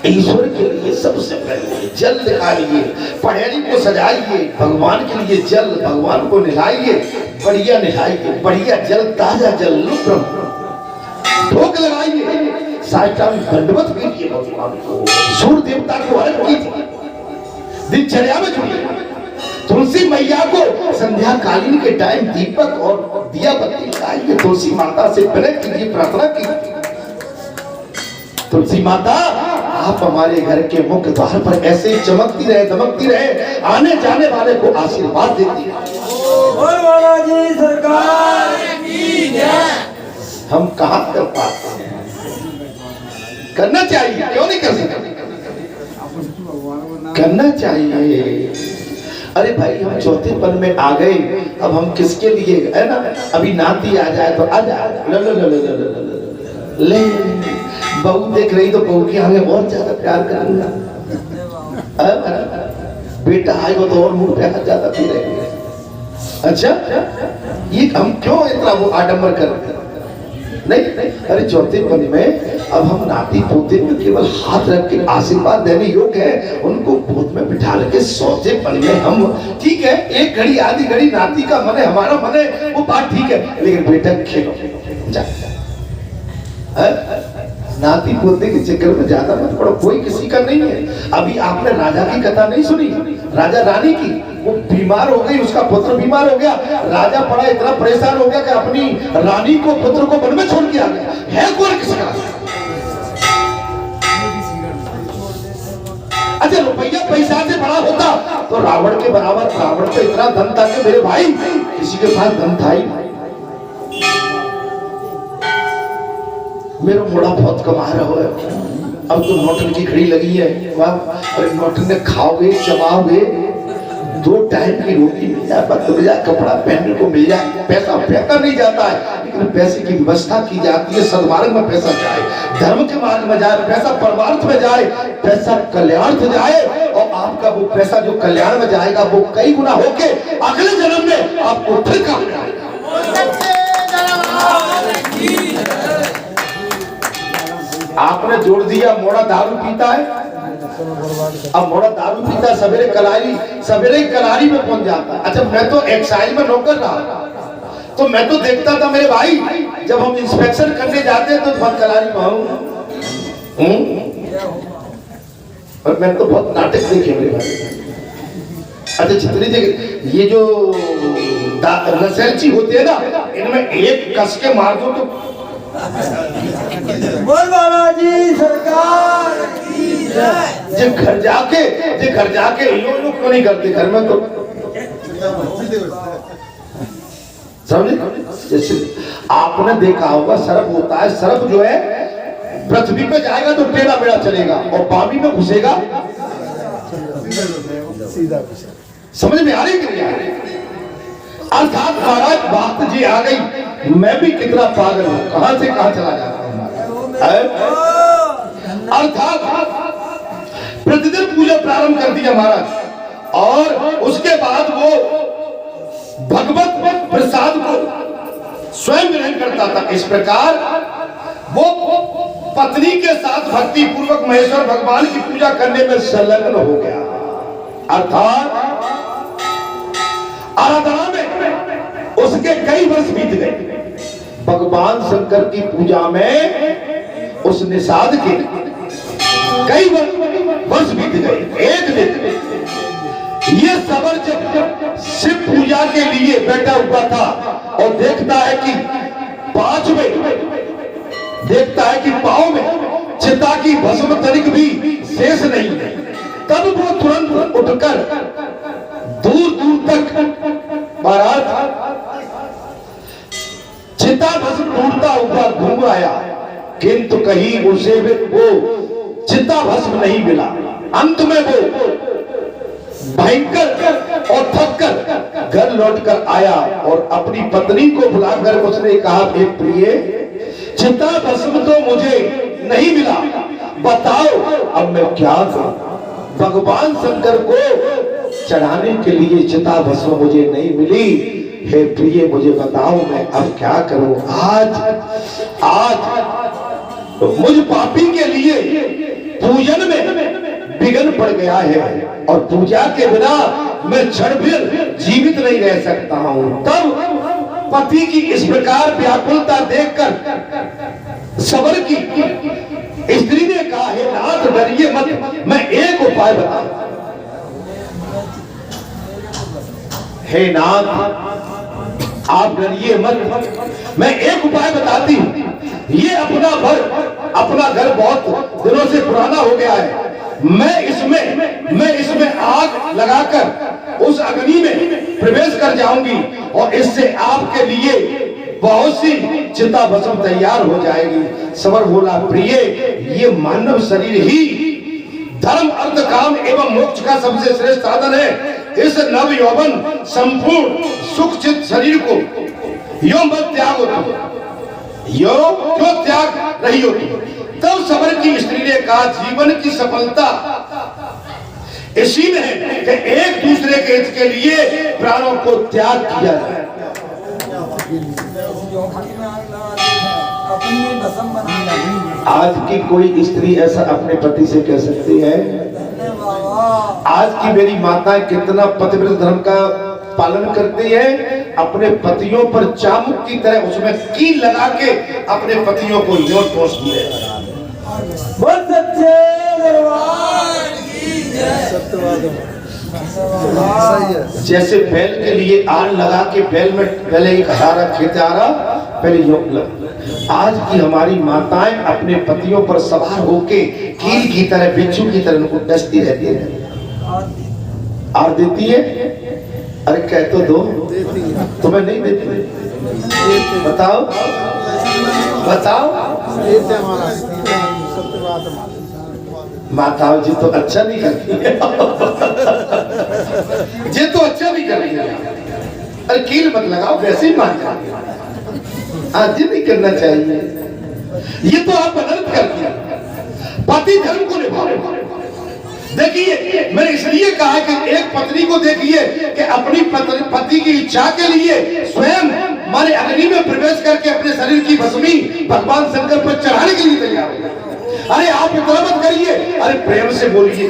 ईश्वर के लिए सबसे पहले जल निकालिए, पहेली को सजाइए, भगवान के लिए जल, भगवान को नहलाइए, बढ़िया नहाइए, बढ़िया जल, ताजा जल भोग लगाइए, साष्टांग दंडवत कीजिए भगवान को, सूर्य देवता को अर्घ कीजिए, दिनचर्या में जुड़िए। तुलसी मैया को संध्या कालीन के टाइम दीपक और दिया बत्ती लगाइए, तुलसी माता से विनय कीजिए, प्रार्थना कीजिए, तुलसी माता आप हमारे घर के मुख्य द्वार पर ऐसे ही चमकती रहे, दमकती रहे, आने जाने वाले को आशीर्वाद देती है। बोल बालाजी सरकार की जय। हम कहाँ कर पाते हैं? करना चाहिए, क्यों नहीं कर सकते? करना चाहिए। अरे भाई हम चौथे पल में आ गए, अब हम किसके लिए है ना, अभी नाती आ जाए तो आ जाए, लो लो लो लो लो लो लो ले, बहू देख रही तो बहू की आगे बहुत ज्यादा प्यार करूंगा, बेटा आएगा तो और मुंह पे हाथ ज्यादा पी रहेंगे। अच्छा ये हम क्यों इतना वो आडंबर कर नहीं, अरे चौथे पल में अब हम नाती पोते में केवल हाथ रख के आशीर्वाद देने योग्य है, उनको गोद में बिठा के चौथे पल में हम, ठीक है एक घड़ी आधी घड़ी नाती का मन है, हमारा मन है, वो बात ठीक है, लेकिन बेटा खेलो जा, नाती पोते के चक्कर में ज्यादा मत पड़ो, कोई किसी का नहीं है। अभी आपने राजा की कथा नहीं सुनी, राजा रानी की, वो बीमार हो गई, उसका पुत्र बीमार हो गया, राजा पड़ा इतना परेशान हो गया कि अपनी रानी को पुत्र को वन में छोड़ के आ गया। है कौन किसका? अच्छा रुपया पैसा से बड़ा होता तो रावण के बराबर, रावण पे इतना धन था कि मेरे भाई किसी के पास धन था ही, मेरा मोड़ा बहुत कमा रहा है, अब तो नौटन की घड़ी लगी है, वाह, अरे नौटन ने खाओगे चबाओगे, 2 टाइम की रोटी मिल जाए, बस मिल जाए, कपड़ा पहनने को मिल जाए, पैसा फेंका नहीं जाता है, लेकिन पैसे की व्यवस्था की जाती है, सद्मार्ग में पैसा जाए, धर्म के मार्ग में जाए, पैसा परमार्थ में जाए, पैसा कल्याणार्थ जाए, और आपका वो पैसा जो कल्याण में जाएगा वो कई गुना होके अगले जन्म में आपको फिर काम में आएगा। आपने जोड़ दिया मोड़ा दारू पीता है, अब मोड़ा दारू पीता सवेरे कलारी में पहुंच जाता है। अच्छा मैं तो एक्साइज में नौकर रहा, तो मैं तो देखता था मेरे भाई, जब हम इंस्पेक्शन करने जाते तो बहुत कलारी में और मैं तो बहुत नाटक देखे मेरे भाई। अच्छा जितनी जगह ये जो नशेची होते हैं ना, इनमें एक कस के मार दो तो बोल बालाजी सरकार की जय। जे घर जाके यो क्यों नहीं करते, घर में तो समझे? जैसे आपने देखा होगा सर्प होता है, सर्प जो है पृथ्वी पे जाएगा तो टेढ़ा बेड़ा चलेगा और पानी में घुसेगा सीधा। समझ में आ रही कि नहीं आ रही? अर्थात महाराज बात जी आ गई, मैं भी कितना पागल हूं, कहां से कहां चला जा रहा हूं। अर्थात प्रतिदिन पूजा प्रारंभ कर दिया महाराज, और उसके बाद वो भगवत प्रसाद को स्वयं ग्रहण करता था। इस प्रकार वो पत्नी के साथ भक्ति पूर्वक महेश्वर भगवान की पूजा करने में संलग्न हो गया। अर्थात आराधना में उसके कई वर्ष बीत गए। भगवान शंकर की पूजा में उस निषाद के कई वर्ष बीत गए। एक दिन ये सबर जब शिव पूजा के लिए बैठा हुआ था और देखता है कि पांव में चिता की भस्म तनिक भी शेष नहीं है, तब वो तुरंत उठकर दूर दूर तक महाराज चिता भस्म ढूंढता हुआ घूम आया, किंतु कहीं उसे वो चिता भस्म नहीं मिला। अंत में वो भयंकर और थककर घर लौटकर आया और अपनी पत्नी को बुलाकर उसने कहा, हे प्रिय, चिता भस्म तो मुझे नहीं मिला, बताओ अब मैं क्या करूं? भगवान शंकर को चढ़ाने के लिए चिता भस्म मुझे नहीं मिली, हे प्रिय मुझे बताओ मैं अब क्या करूं? आज मुझ पापी के लिए पूजन में विघ्न पड़ गया है और पूजा के बिना मैं क्षण भर जीवित नहीं रह सकता हूं। तब पति की इस प्रकार व्याकुलता देखकर सबर की स्त्री ने कहा, हे नाथ डरिए मत, मैं एक उपाय बताऊं। हे नाथ आप डरिए मत, मैं एक उपाय बताती हूं। ये अपना भर अपना घर बहुत दिनों से पुराना हो गया है, मैं इसमें आग लगाकर उस अग्नि में प्रवेश कर जाऊंगी और इससे आपके लिए बहुत सी चिता भस्म तैयार हो जाएगी। सबर बोला, प्रिय, ये मानव शरीर ही धर्म अर्थ काम एवं मोक्ष का सबसे श्रेष्ठ साधन है। इस नव यौवन संपूर्ण सुख चित शरीर को यो मत त्याग यो क्यों त्याग रही होती। तब सबर की स्त्री ने कहा, जीवन की सफलता इसी में है कि एक दूसरे के हित के लिए प्राणों को त्याग किया जाए। आज की कोई स्त्री ऐसा अपने पति से कह सकती है? आज की मेरी माताएं कितना पतिव्रत धर्म का पालन करती है, अपने पतियों पर चामुक की तरह उसमें कील लगा के अपने पतियों को यूं ठोसती है। जैसे बैल के लिए आग लगा के बैल में पहले एक हजारा खेतारा पहले योग लग। आज की हमारी माताएं अपने पतियों पर सवार होके कील की तरह बिच्छू की तरह उनको डसती रहती है और देती है। अरे कह तो दो, तुम्हें नहीं देती? बताओ बताओ। माताओं जी तो अच्छा नहीं करती है ये तो अच्छा नहीं कर रही है। अरे कील मत लगाओ, वैसे ही मान जाए। आज ये नहीं करना चाहिए, ये तो आप अनर्थ कर दिया। पति धर्म को निभाओ। देखिए, मैंने इसलिए कहा कि एक पत्नी को देखिए कि अपनी पति की इच्छा के लिए स्वयं माने अग्नि में प्रवेश करके अपने शरीर की भस्मी भगवान शंकर पर चढ़ाने के लिए तैयार हो। अरे आप इतना मत करिए, अरे प्रेम से बोलिए।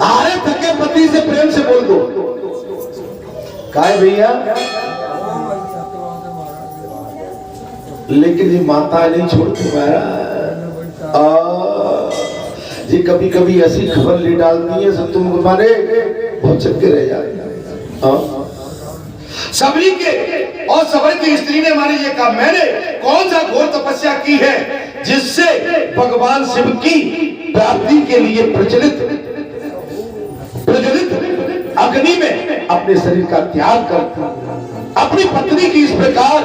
अरे थके पति से प्रेम से बोल दो। काय भैया, लेकिन ये माता नहीं छोड़ती महाराज। जी कभी कभी ऐसी खबर ले डालती है सब तुम माने बहुत चक्के रह जाते। सबरी के और सबर की स्त्री ने माने ये कहा, मैंने कौन सा घोर तपस्या की है जिससे भगवान शिव की प्राप्ति के लिए प्रचलित अग्नि में अपने शरीर का त्याग कर अपनी पत्नी की इस प्रकार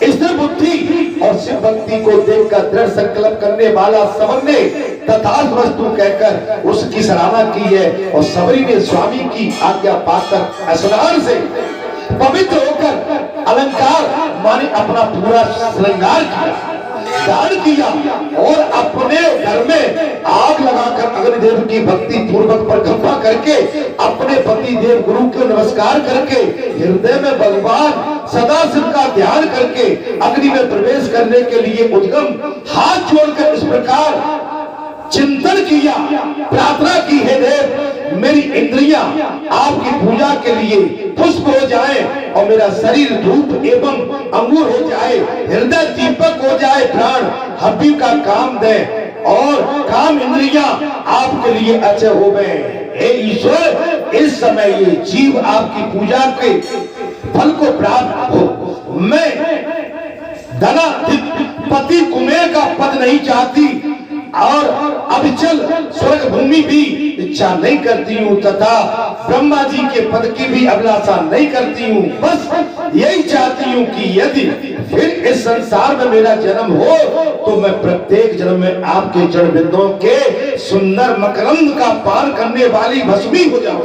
स्थिर बुद्धि और शिव भक्ति को देखकर दृढ़ संकल्प करने वाला सबर ने तथास्थ वस्तु कहकर उसकी सराहना की है। और सबरी ने स्वामी की आज्ञा पाकर स्नान से पवित्र होकर अलंकार माने अपना पूरा श्रृंगार किया, दान किया और अपने घर में आग लगाकर अग्निदेव की भक्ति पूर्वक परिक्रमा करके अपने पति देव गुरु को नमस्कार करके हृदय में भगवान सदाशिव का ध्यान करके अग्नि में प्रवेश करने के लिए उद्गम हाथ जोड़कर इस प्रकार चिंतन किया, प्रार्थना की, हे देव मेरी इंद्रियां आपकी पूजा के लिए पुष्प हो जाए और मेरा शरीर धूप एवं अंगूर हो जाए, हृदय दीपक हो जाए, प्राण हब्बी का काम दे और काम इंद्रियां आपके लिए अच्छे हो गए। हे ईश्वर, इस समय ये जीव आपकी पूजा के फल को प्राप्त हो। मैं धनाधिक पति कुमेर का पद नहीं चाहती और अविचल स्वर्ग भूमि भी इच्छा नहीं करती हूँ तथा ब्रह्मा जी के पद की भी अभिलाषा नहीं करती हूँ। बस यही चाहती हूँ कि यदि फिर इस संसार में मेरा जन्म हो तो मैं प्रत्येक जन्म में आपके चरण बिंदुओं के सुंदर मकरंद का पान करने वाली भस्मी हो जाऊँ।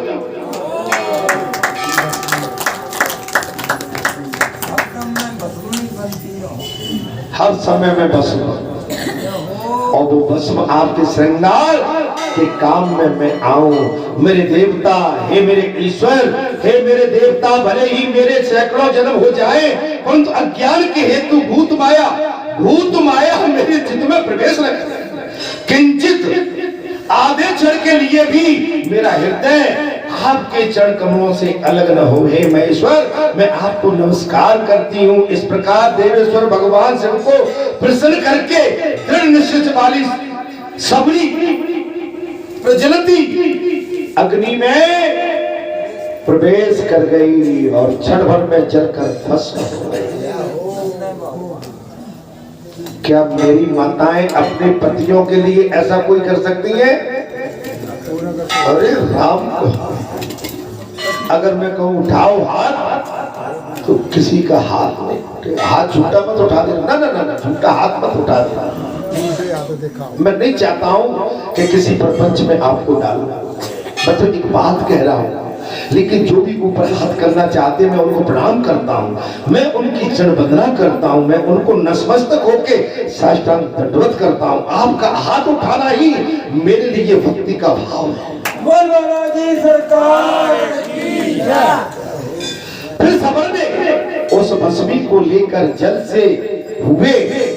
हर समय में भस्म और वो भस्म आपके श्रृंगार के काम में मैं आऊं। मेरे देवता, हे मेरे ईश्वर, हे मेरे देवता, भले ही मेरे सैकड़ों जन्म हो जाए परंतु अज्ञान के हेतु भूत माया मेरे चित्त में प्रवेश न करे। किंचित आधे क्षण के लिए भी मेरा हृदय आपके चरण कमलों से अलग न हो। हे महेश्वर, मैं आपको नमस्कार करती हूँ। इस प्रकार देवेश्वर भगवान शिव को प्रसन्न करके दृढ़ निश्चय वाली सबरी प्रज्वलती अग्नि में प्रवेश कर गई और क्षण भर में जलकर भस्म हो गई। क्या मेरी माताएं अपने पतियों के लिए ऐसा कोई कर सकती हैं? अरे राम को अगर मैं कहूं उठाओ हाथ तो किसी का हाथ नहीं उठे। हाथ झूठा मत उठा देना, ना ना ना ना, झूठा हाथ मत उठा देना। मैं नहीं चाहता हूं कि किसी प्रपंच में आपको डालूं, मैं तो एक बात कह रहा हूं। लेकिन जो भी ऊपर हाथ करना चाहते मैं उनको प्रणाम करता हूं, मैं उनकी चरण वंदना करता हूं, मैं उनको नतमस्तक होके साष्टांग दंडवत करता हूं। आपका हाथ उठाना ही मेरे लिए भक्ति का भाव है। बोल बालाजी सरकार की जय। फिर सबर ने उस भस्मी को लेकर जल से हुए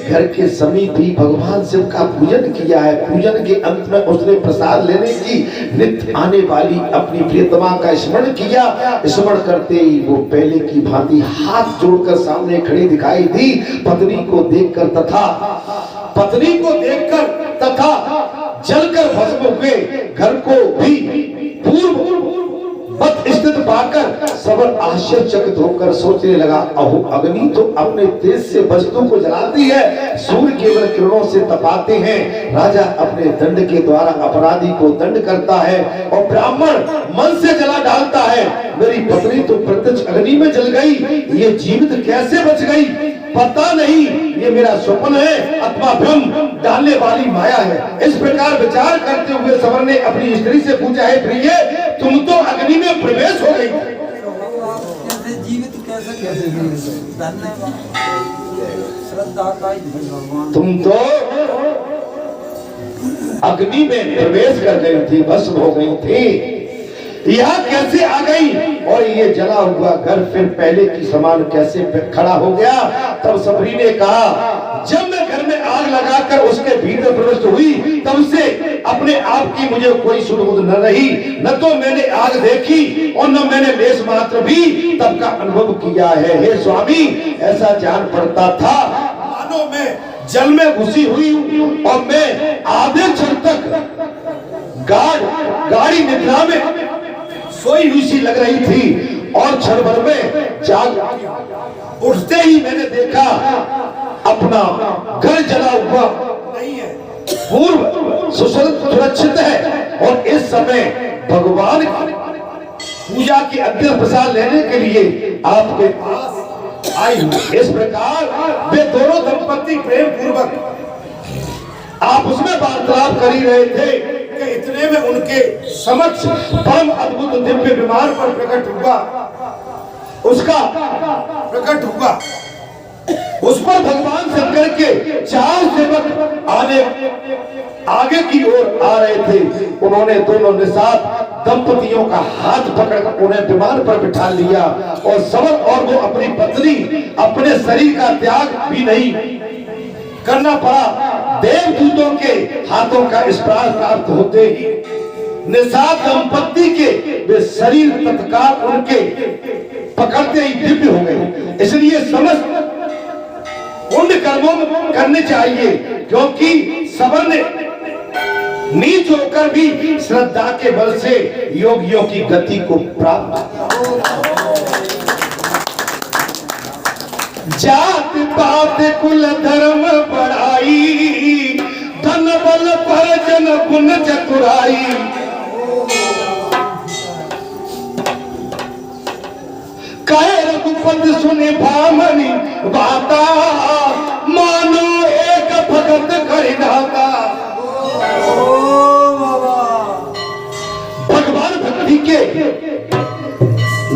घर के समीप ही भगवान शिव का पूजन किया है। पूजन के अंत में उसने प्रसाद लेने की नित्य आने वाली अपनी प्रियतमा का स्मरण किया। स्मरण करते ही वो पहले की भांति हाथ जोड़कर सामने खड़ी दिखाई दी। पत्नी को देखकर तथा जलकर भस्म हुए घर को भी पूर्व स्थित पाकर सबर आश्चर्यचकित होकर सोचने लगा, अहो अग्नि तो अपने तेज से वस्तु को जलाती है, सूर्य केवल किरणों से तपाते हैं, राजा अपने दंड के द्वारा अपराधी को दंड करता है और ब्राह्मण मन से जला डालता है। मेरी पत्नी तो प्रत्यक्ष अग्नि में जल गई, ये जीवित कैसे बच गई पता नहीं, ये मेरा स्वप्न है अथवा भ्रम डालने वाली माया है। इस प्रकार विचार करते हुए सबर ने अपनी स्त्री से पूछा, है प्रिय तुम तो अग्नि में प्रवेश हो गई, जीवित कैसे धन्यवाद श्रद्धा का तुम तो अग्नि में प्रवेश कर गई थी, भस्म हो गई थी, यहाँ कैसे आ गई? और ये जला हुआ घर फिर पहले की समान कैसे खड़ा हो गया? तब सबरी ने कहा, जब मैं घर में आग लगाकर उसके भीतर प्रविष्ट हुई तब से अपने आप की मुझे कोई सुध न रही, न तो मैंने आग देखी और न मैंने लेस मात्र भी तब का अनुभव किया है। हे स्वामी, ऐसा जान पड़ता था मानो मैं जल में घुसी हुई और मैं आधे क्षण तक गाड़ी निद्रा में सोई हुई सी लग रही थी और क्षण भर में जाग उठते ही मैंने देखा अपना घर जला हुआ नहीं है, पूर्व सुरक्षित है और इस समय भगवान पूजा के अग्नि प्रसाद लेने के लिए आपके पास आई हूं। इस प्रकार वे दोनों दंपति प्रेम पूर्वक आप उसमें वार्तालाप कर ही रहे थे कि इतने में उनके समक्ष परम अद्भुत दिव्य विमान पर प्रकट हुआ, उस पर भगवान शंकर के 4 सेवक आगे की ओर आ रहे थे। उन्होंने दोनों निषाद दंपतियों का हाथ पकड़कर उन्हें विमान पर बिठा लिया और सबर और वो अपनी पत्नी अपने शरीर का त्याग भी नहीं करना पड़ा। देवदूतों के हाथों का स्पर्श प्राप्त होते ही निषाद दंपति के वे शरीर तत्काल उनके पकड़ते ही दिव्य हो गए। इसलिए समस्त पुण्य कर्मों करने चाहिए, क्योंकि सबर ने नीच होकर भी श्रद्धा के बल से योगियों की गति को प्राप्त। जात पात कुल धर्म बढ़ाई, धन बल पर जन गुण चतुराई। कहे रघुपति सुने भामनी बाता, मानो एक भगत करिनाता। भगवान भक्ति के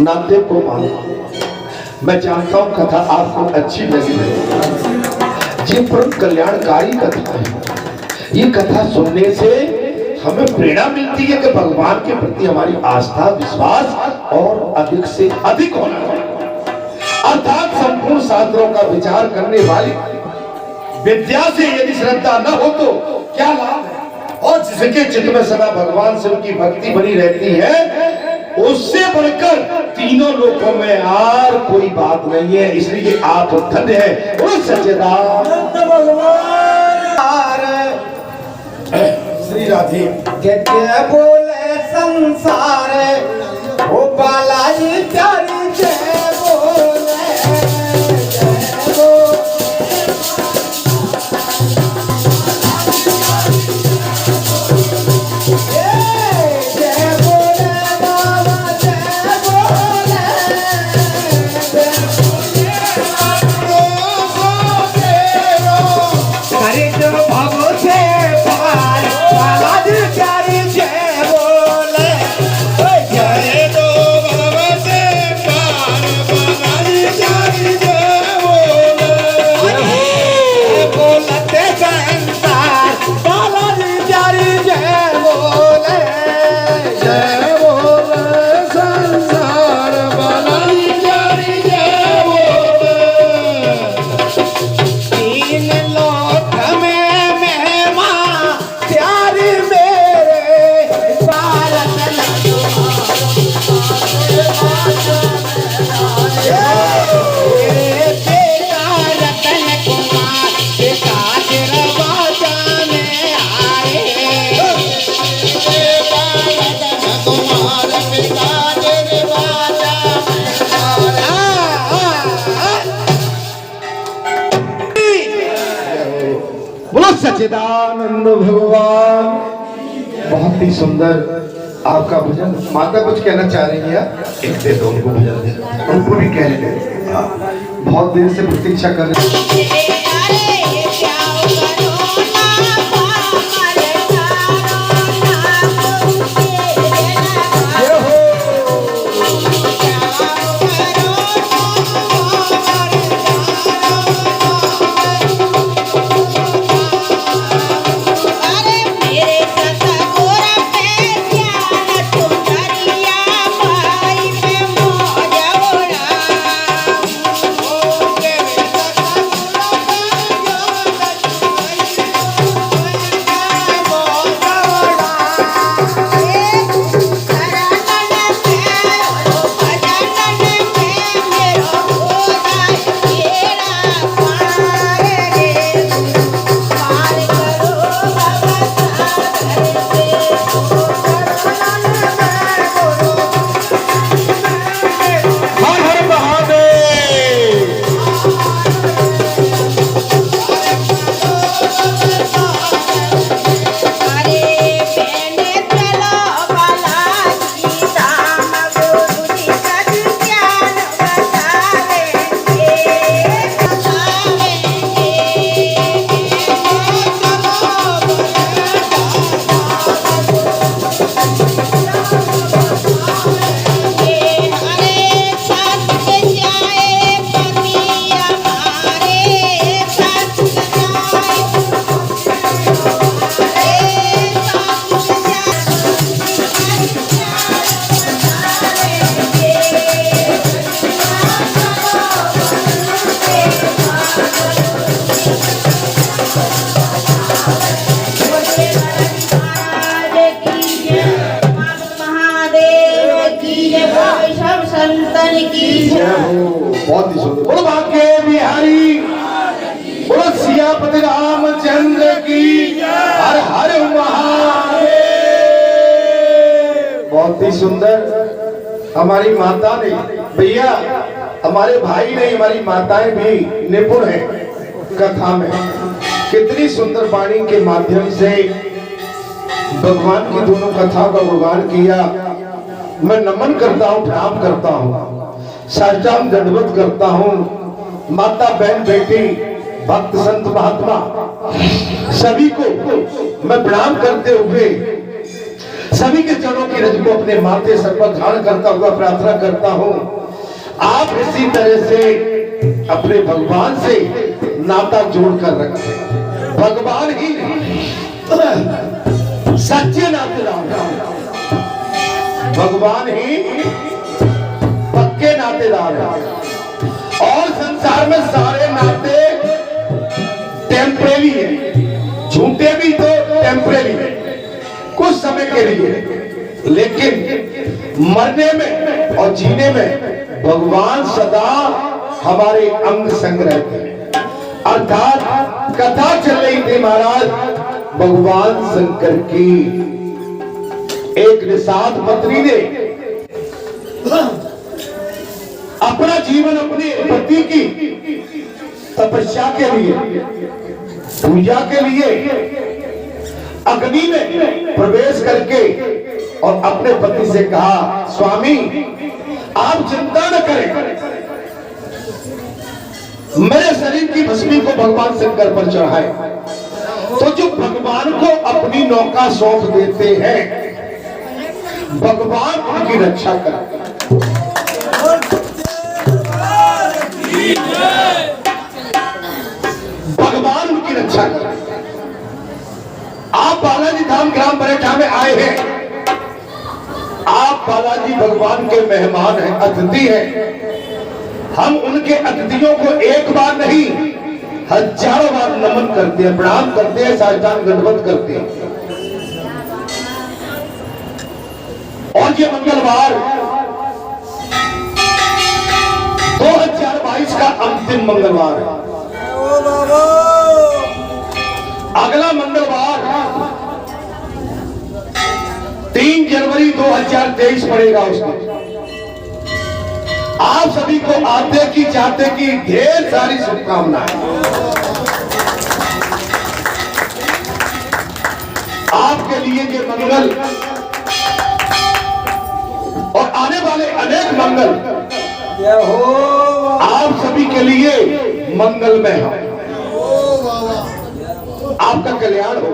नाते को मानो। मैं जानता हूं कथा आपको अच्छी लगी है, ये परम कल्याणकारी कथा है। ये कथा सुनने से हमें प्रेरणा मिलती है कि भगवान के प्रति हमारी आस्था विश्वास और अधिक से अधिक होना चाहिए। अर्थात संपूर्ण शास्त्रों का विचार करने वाली विद्या से यदि श्रद्धा न हो तो क्या लाभ है? और जिसके चित्त में सदा भगवान शिव की भक्ति बनी रहती है, उससे बढ़कर तीनों लोकों में और कोई बात नहीं है। इसलिए आप धन्य हैं। बोलो सच्चिदानंद भगवान श्री राधे। कहते बोले संसार ओ बालाजी प्यारी जय बोले जय बोले। सच्चिदानंद भगवान। बहुत ही सुंदर आपका भजन। माता कुछ कहना चाह रही है? एक दे दो उनको भजन दे, उनको भी कह रहे हैं। बहुत देर से प्रतीक्षा कर रहे हैं। बहुत ही सुंदर। बोलो भाग्य बिहारी, बोलो सियापति रामचंद्र की हर हर महादेव। बहुत ही सुंदर। हमारी माता ने, भैया हमारे भाई नहीं, हमारी माताएं भी निपुण है कथा में। कितनी सुंदर वाणी के माध्यम से भगवान की दोनों कथाओं का गुणगान किया। मैं नमन करता हूँ, प्रणाम करता हूँ, साष्टांग दंडवत करता हूँ। माता, बहन, बेटी, भक्त, संत, महात्मा सभी को मैं प्रणाम करते हुए सभी के चरणों की रज को अपने माथे सर पर धारण करता हुआ प्रार्थना करता हूँ। आप इसी तरह से अपने भगवान से नाता जोड़कर रखें। भगवान ही सच्चे नातेदार, भगवान ही पक्के नातेदार है। और संसार में सारे नाते टेम्परेरी है, झूठे भी तो टेम्परेरी है, कुछ समय के लिए, लेकिन मरने में और जीने में भगवान सदा हमारे अंग संग रहते हैं। अर्थात कथा चल रही थी महाराज भगवान शंकर की। एक निषाद पत्नी ने अपना जीवन अपने पति की तपस्या के लिए, पूजा के लिए अग्नि में प्रवेश करके और अपने पति से कहा, स्वामी आप चिंता न करें, मेरे शरीर की भस्मी को भगवान शंकर पर चढ़ाए। तो जो भगवान को अपनी नौका सौंप देते हैं, भगवान उनकी रक्षा करते हैं। भगवान उनकी रक्षा करते हैं। आप बालाजी धाम ग्राम बरेठा में आए हैं, आप बालाजी भगवान के मेहमान हैं, अतिथि हैं। हम उनके अतिथियों को एक बार नहीं हजारों बार नमन करते हैं, प्रणाम करते हैं, साष्टांग दंडवत करते हैं। और ये मंगलवार 2022 का अंतिम मंगलवार है। अगला मंगलवार 3 जनवरी 2023 पड़ेगा। उसमें आप सभी को आते की जाते की ढेर सारी शुभकामनाएं। आपके लिए ये मंगल और आने वाले अनेक मंगल जय हो आप सभी के लिए मंगलमय हो। आपका कल्याण हो,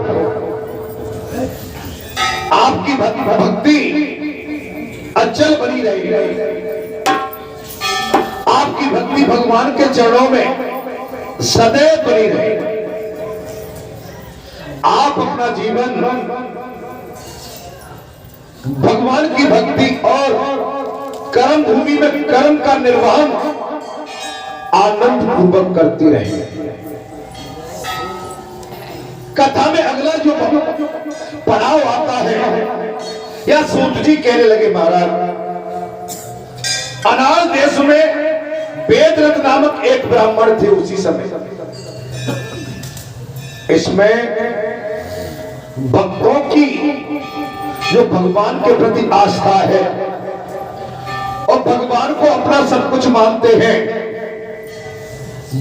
आपकी भक्ति अचल बनी रही, आपकी भक्ति भगवान के चरणों में सदैव बनी रहे। आप अपना जीवन भगवान की भक्ति और कर्म भूमि में कर्म का निर्वहन आनंद पूर्वक करती रहे। कथा में अगला जो पड़ाव आता है, या सूत जी कहने लगे महाराज, अनाल देश में वेदरथ नामक एक ब्राह्मण थे उसी समय। इसमें भक्तों की जो भगवान के प्रति आस्था है और भगवान को अपना सब कुछ मानते हैं,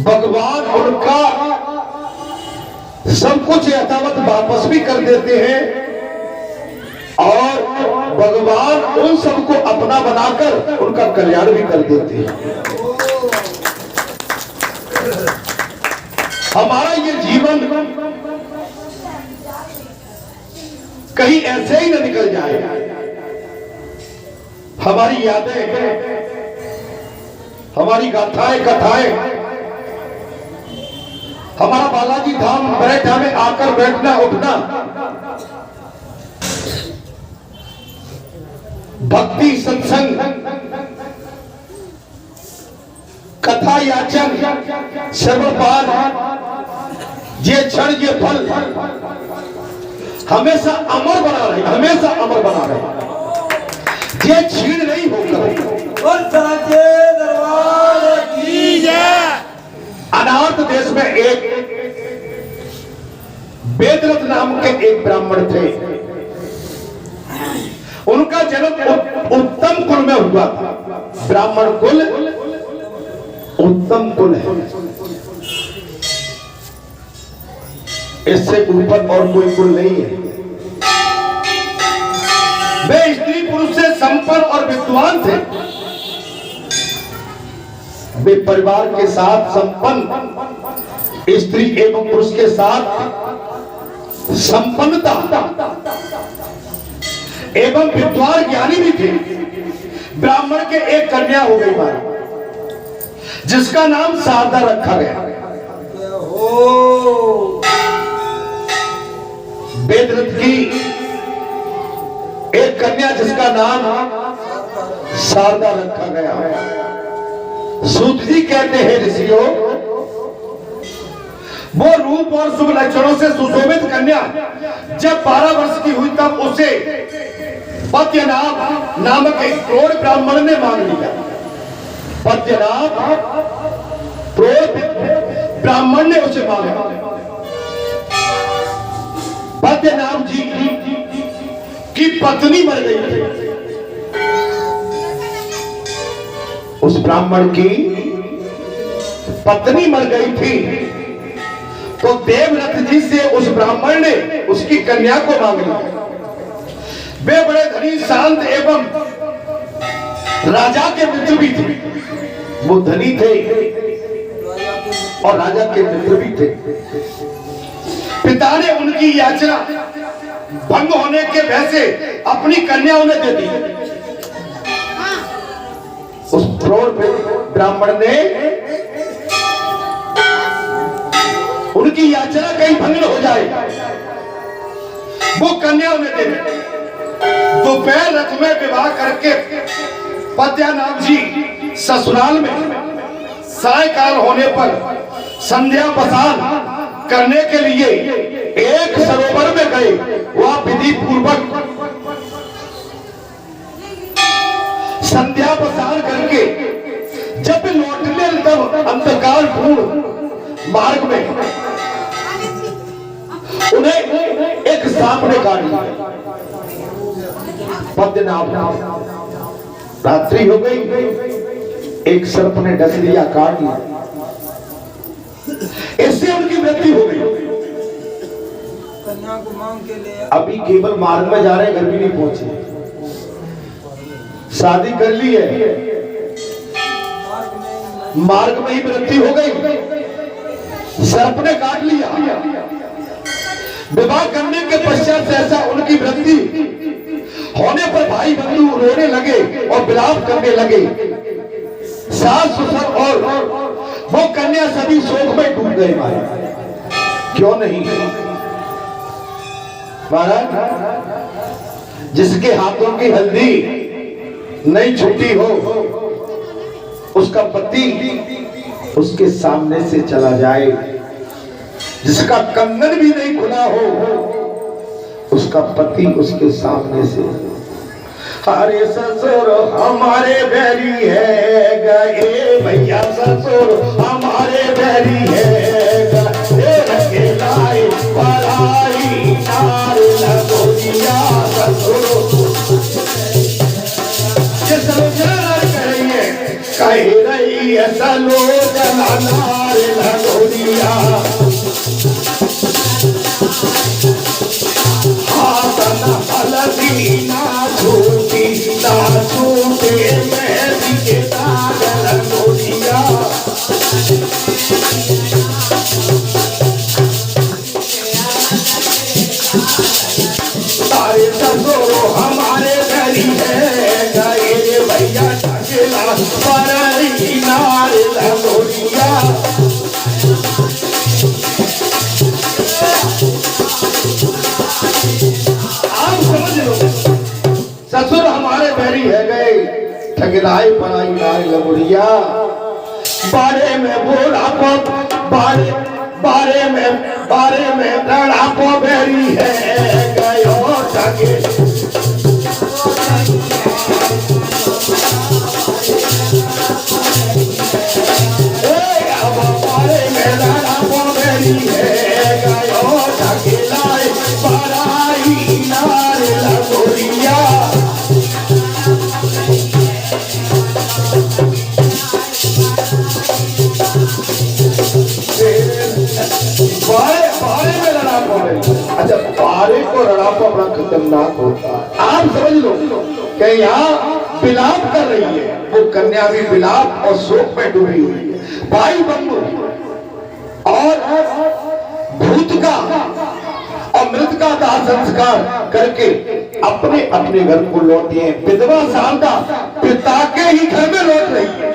भगवान उनका सब कुछ यथावत वापस भी कर देते हैं और भगवान उन सबको अपना बनाकर उनका कल्याण भी कर देते हैं। हमारा ये जीवन कहीं ऐसे ही न निकल जाए। हमारी यादें, हमारी गाथाएं कथाएं, हमारा बालाजी धाम बैठा में आकर बैठना उठना, भक्ति सत्संग कथा याचन सर्वपाल, ये क्षण ये फल हमेशा अमर बना रहे, हमेशा अमर बना रहे, ये छीन नहीं होकर। और साचे दरबार की जय। अनाथ देश में एक वेदरथ नाम के एक ब्राह्मण थे। उनका जन्म उत्तम कुल में हुआ था। ब्राह्मण कुल उत्तम कुल है, इससे ऊपर और कोई कुल नहीं है। वे स्त्री पुरुष से संपन्न और विद्वान थे। वे परिवार के साथ संपन्न स्त्री एवं पुरुष के साथ संपन्नता एवं विद्वान ज्ञानी भी थे। ब्राह्मण के एक कन्या हो गई मारा, जिसका नाम शारदा रखा गया। वेदरथ की एक कन्या जिसका नाम शारदा रखा गया। सूत जी कहते हैं ऋषियों, वो रूप और शुभ लक्षणों से सुशोभित कन्या जब 12 वर्ष की हुई तब उसे पत्यनाभ नामक एक क्रोड़ ब्राह्मण ने मांग लिया। पत्यनाभ क्रोड़ ब्राह्मण ने उसे मांगा। पत्यनाभ जी की पत्नी मर गई थी। उस ब्राह्मण की पत्नी मर गई थी, तो देवरथ जी से उस ब्राह्मण ने उसकी कन्या को मांग लिया। वे बड़े धनी शांत एवं राजा के मित्र भी थे। वो धनी थे और राजा के मित्र भी थे। पिता ने उनकी याचना भंग होने के भय से अपनी कन्या उन्हें दे दी। उस क्रोड़ ब्राह्मण ने उनकी याचना कहीं भंग न हो जाए, वो कन्या उन्हें दे दी। दोपहर रथ में विवाह करके पद्यानाथ जी ससुराल में सायकाल होने पर संध्या पसान करने के लिए एक सरोवर में गए। वह विधि पूर्वक संध्या पसान करके जब लौटने तब अंधकार पूर्ण मार्ग में उन्हें एक सांप ने काट लिया। पद्मनाभ, रात्रि हो गई, एक सर्प ने डस लिया, काट लिया, इससे उनकी मृत्यु हो गई। कन्या को मांग के ले अभी केवल मार्ग में जा रहे हैं, घर भी नहीं पहुंचे, शादी कर ली है, मार्ग में ही मृत्यु हो गई, सर्प ने काट लिया। विवाह करने के पश्चात ऐसा उनकी मृत्यु होने पर भाई बंधु रोने लगे और विलाप करने लगे। सास ससुर और वो कन्या सभी शोक में डूब गए। महाराज क्यों नहीं महाराज, जिसके हाथों की हल्दी नहीं छूटी हो उसका पति उसके सामने से चला जाए, जिसका कंगन भी नहीं खुला हो उसका पति उसके सामने से। अरे ससुर हमारे बैरी है गए भैया, ससुर हमारे बैरी है गए लाए पराई नार लगोरिया। ससुर ये सलोचना कहिए कह रही है सलोचना नार लगोरिया। ना छूटी ना छूटे मेरी के दागन गोरिया। तारे ससुरो हमारे घरी है गए भैया टकेला पर नार लगोरिया। ससुर हमारे बैरी है गए ठगलाई पराई नार लगोरिया। बारे में बोला बारे में लड़ा को बैरी है गयो ठगे। बारे में लड़ा को बैरी है गयो ठगलाई पराई नार लगोरिया। बारे में लड़ापा है। अच्छा, बारे को लड़ापा बड़ा खतरनाक होता है। आप समझ लो कि यहाँ विलाप कर रही है, वो कन्या भी विलाप और शोक में डूबी हुई है। भाई बंधु और भूत का और मृत का दाह संस्कार करके अपने अपने घर को लौटी है। विधवा शारदा पिता के ही घर में लौट रही है।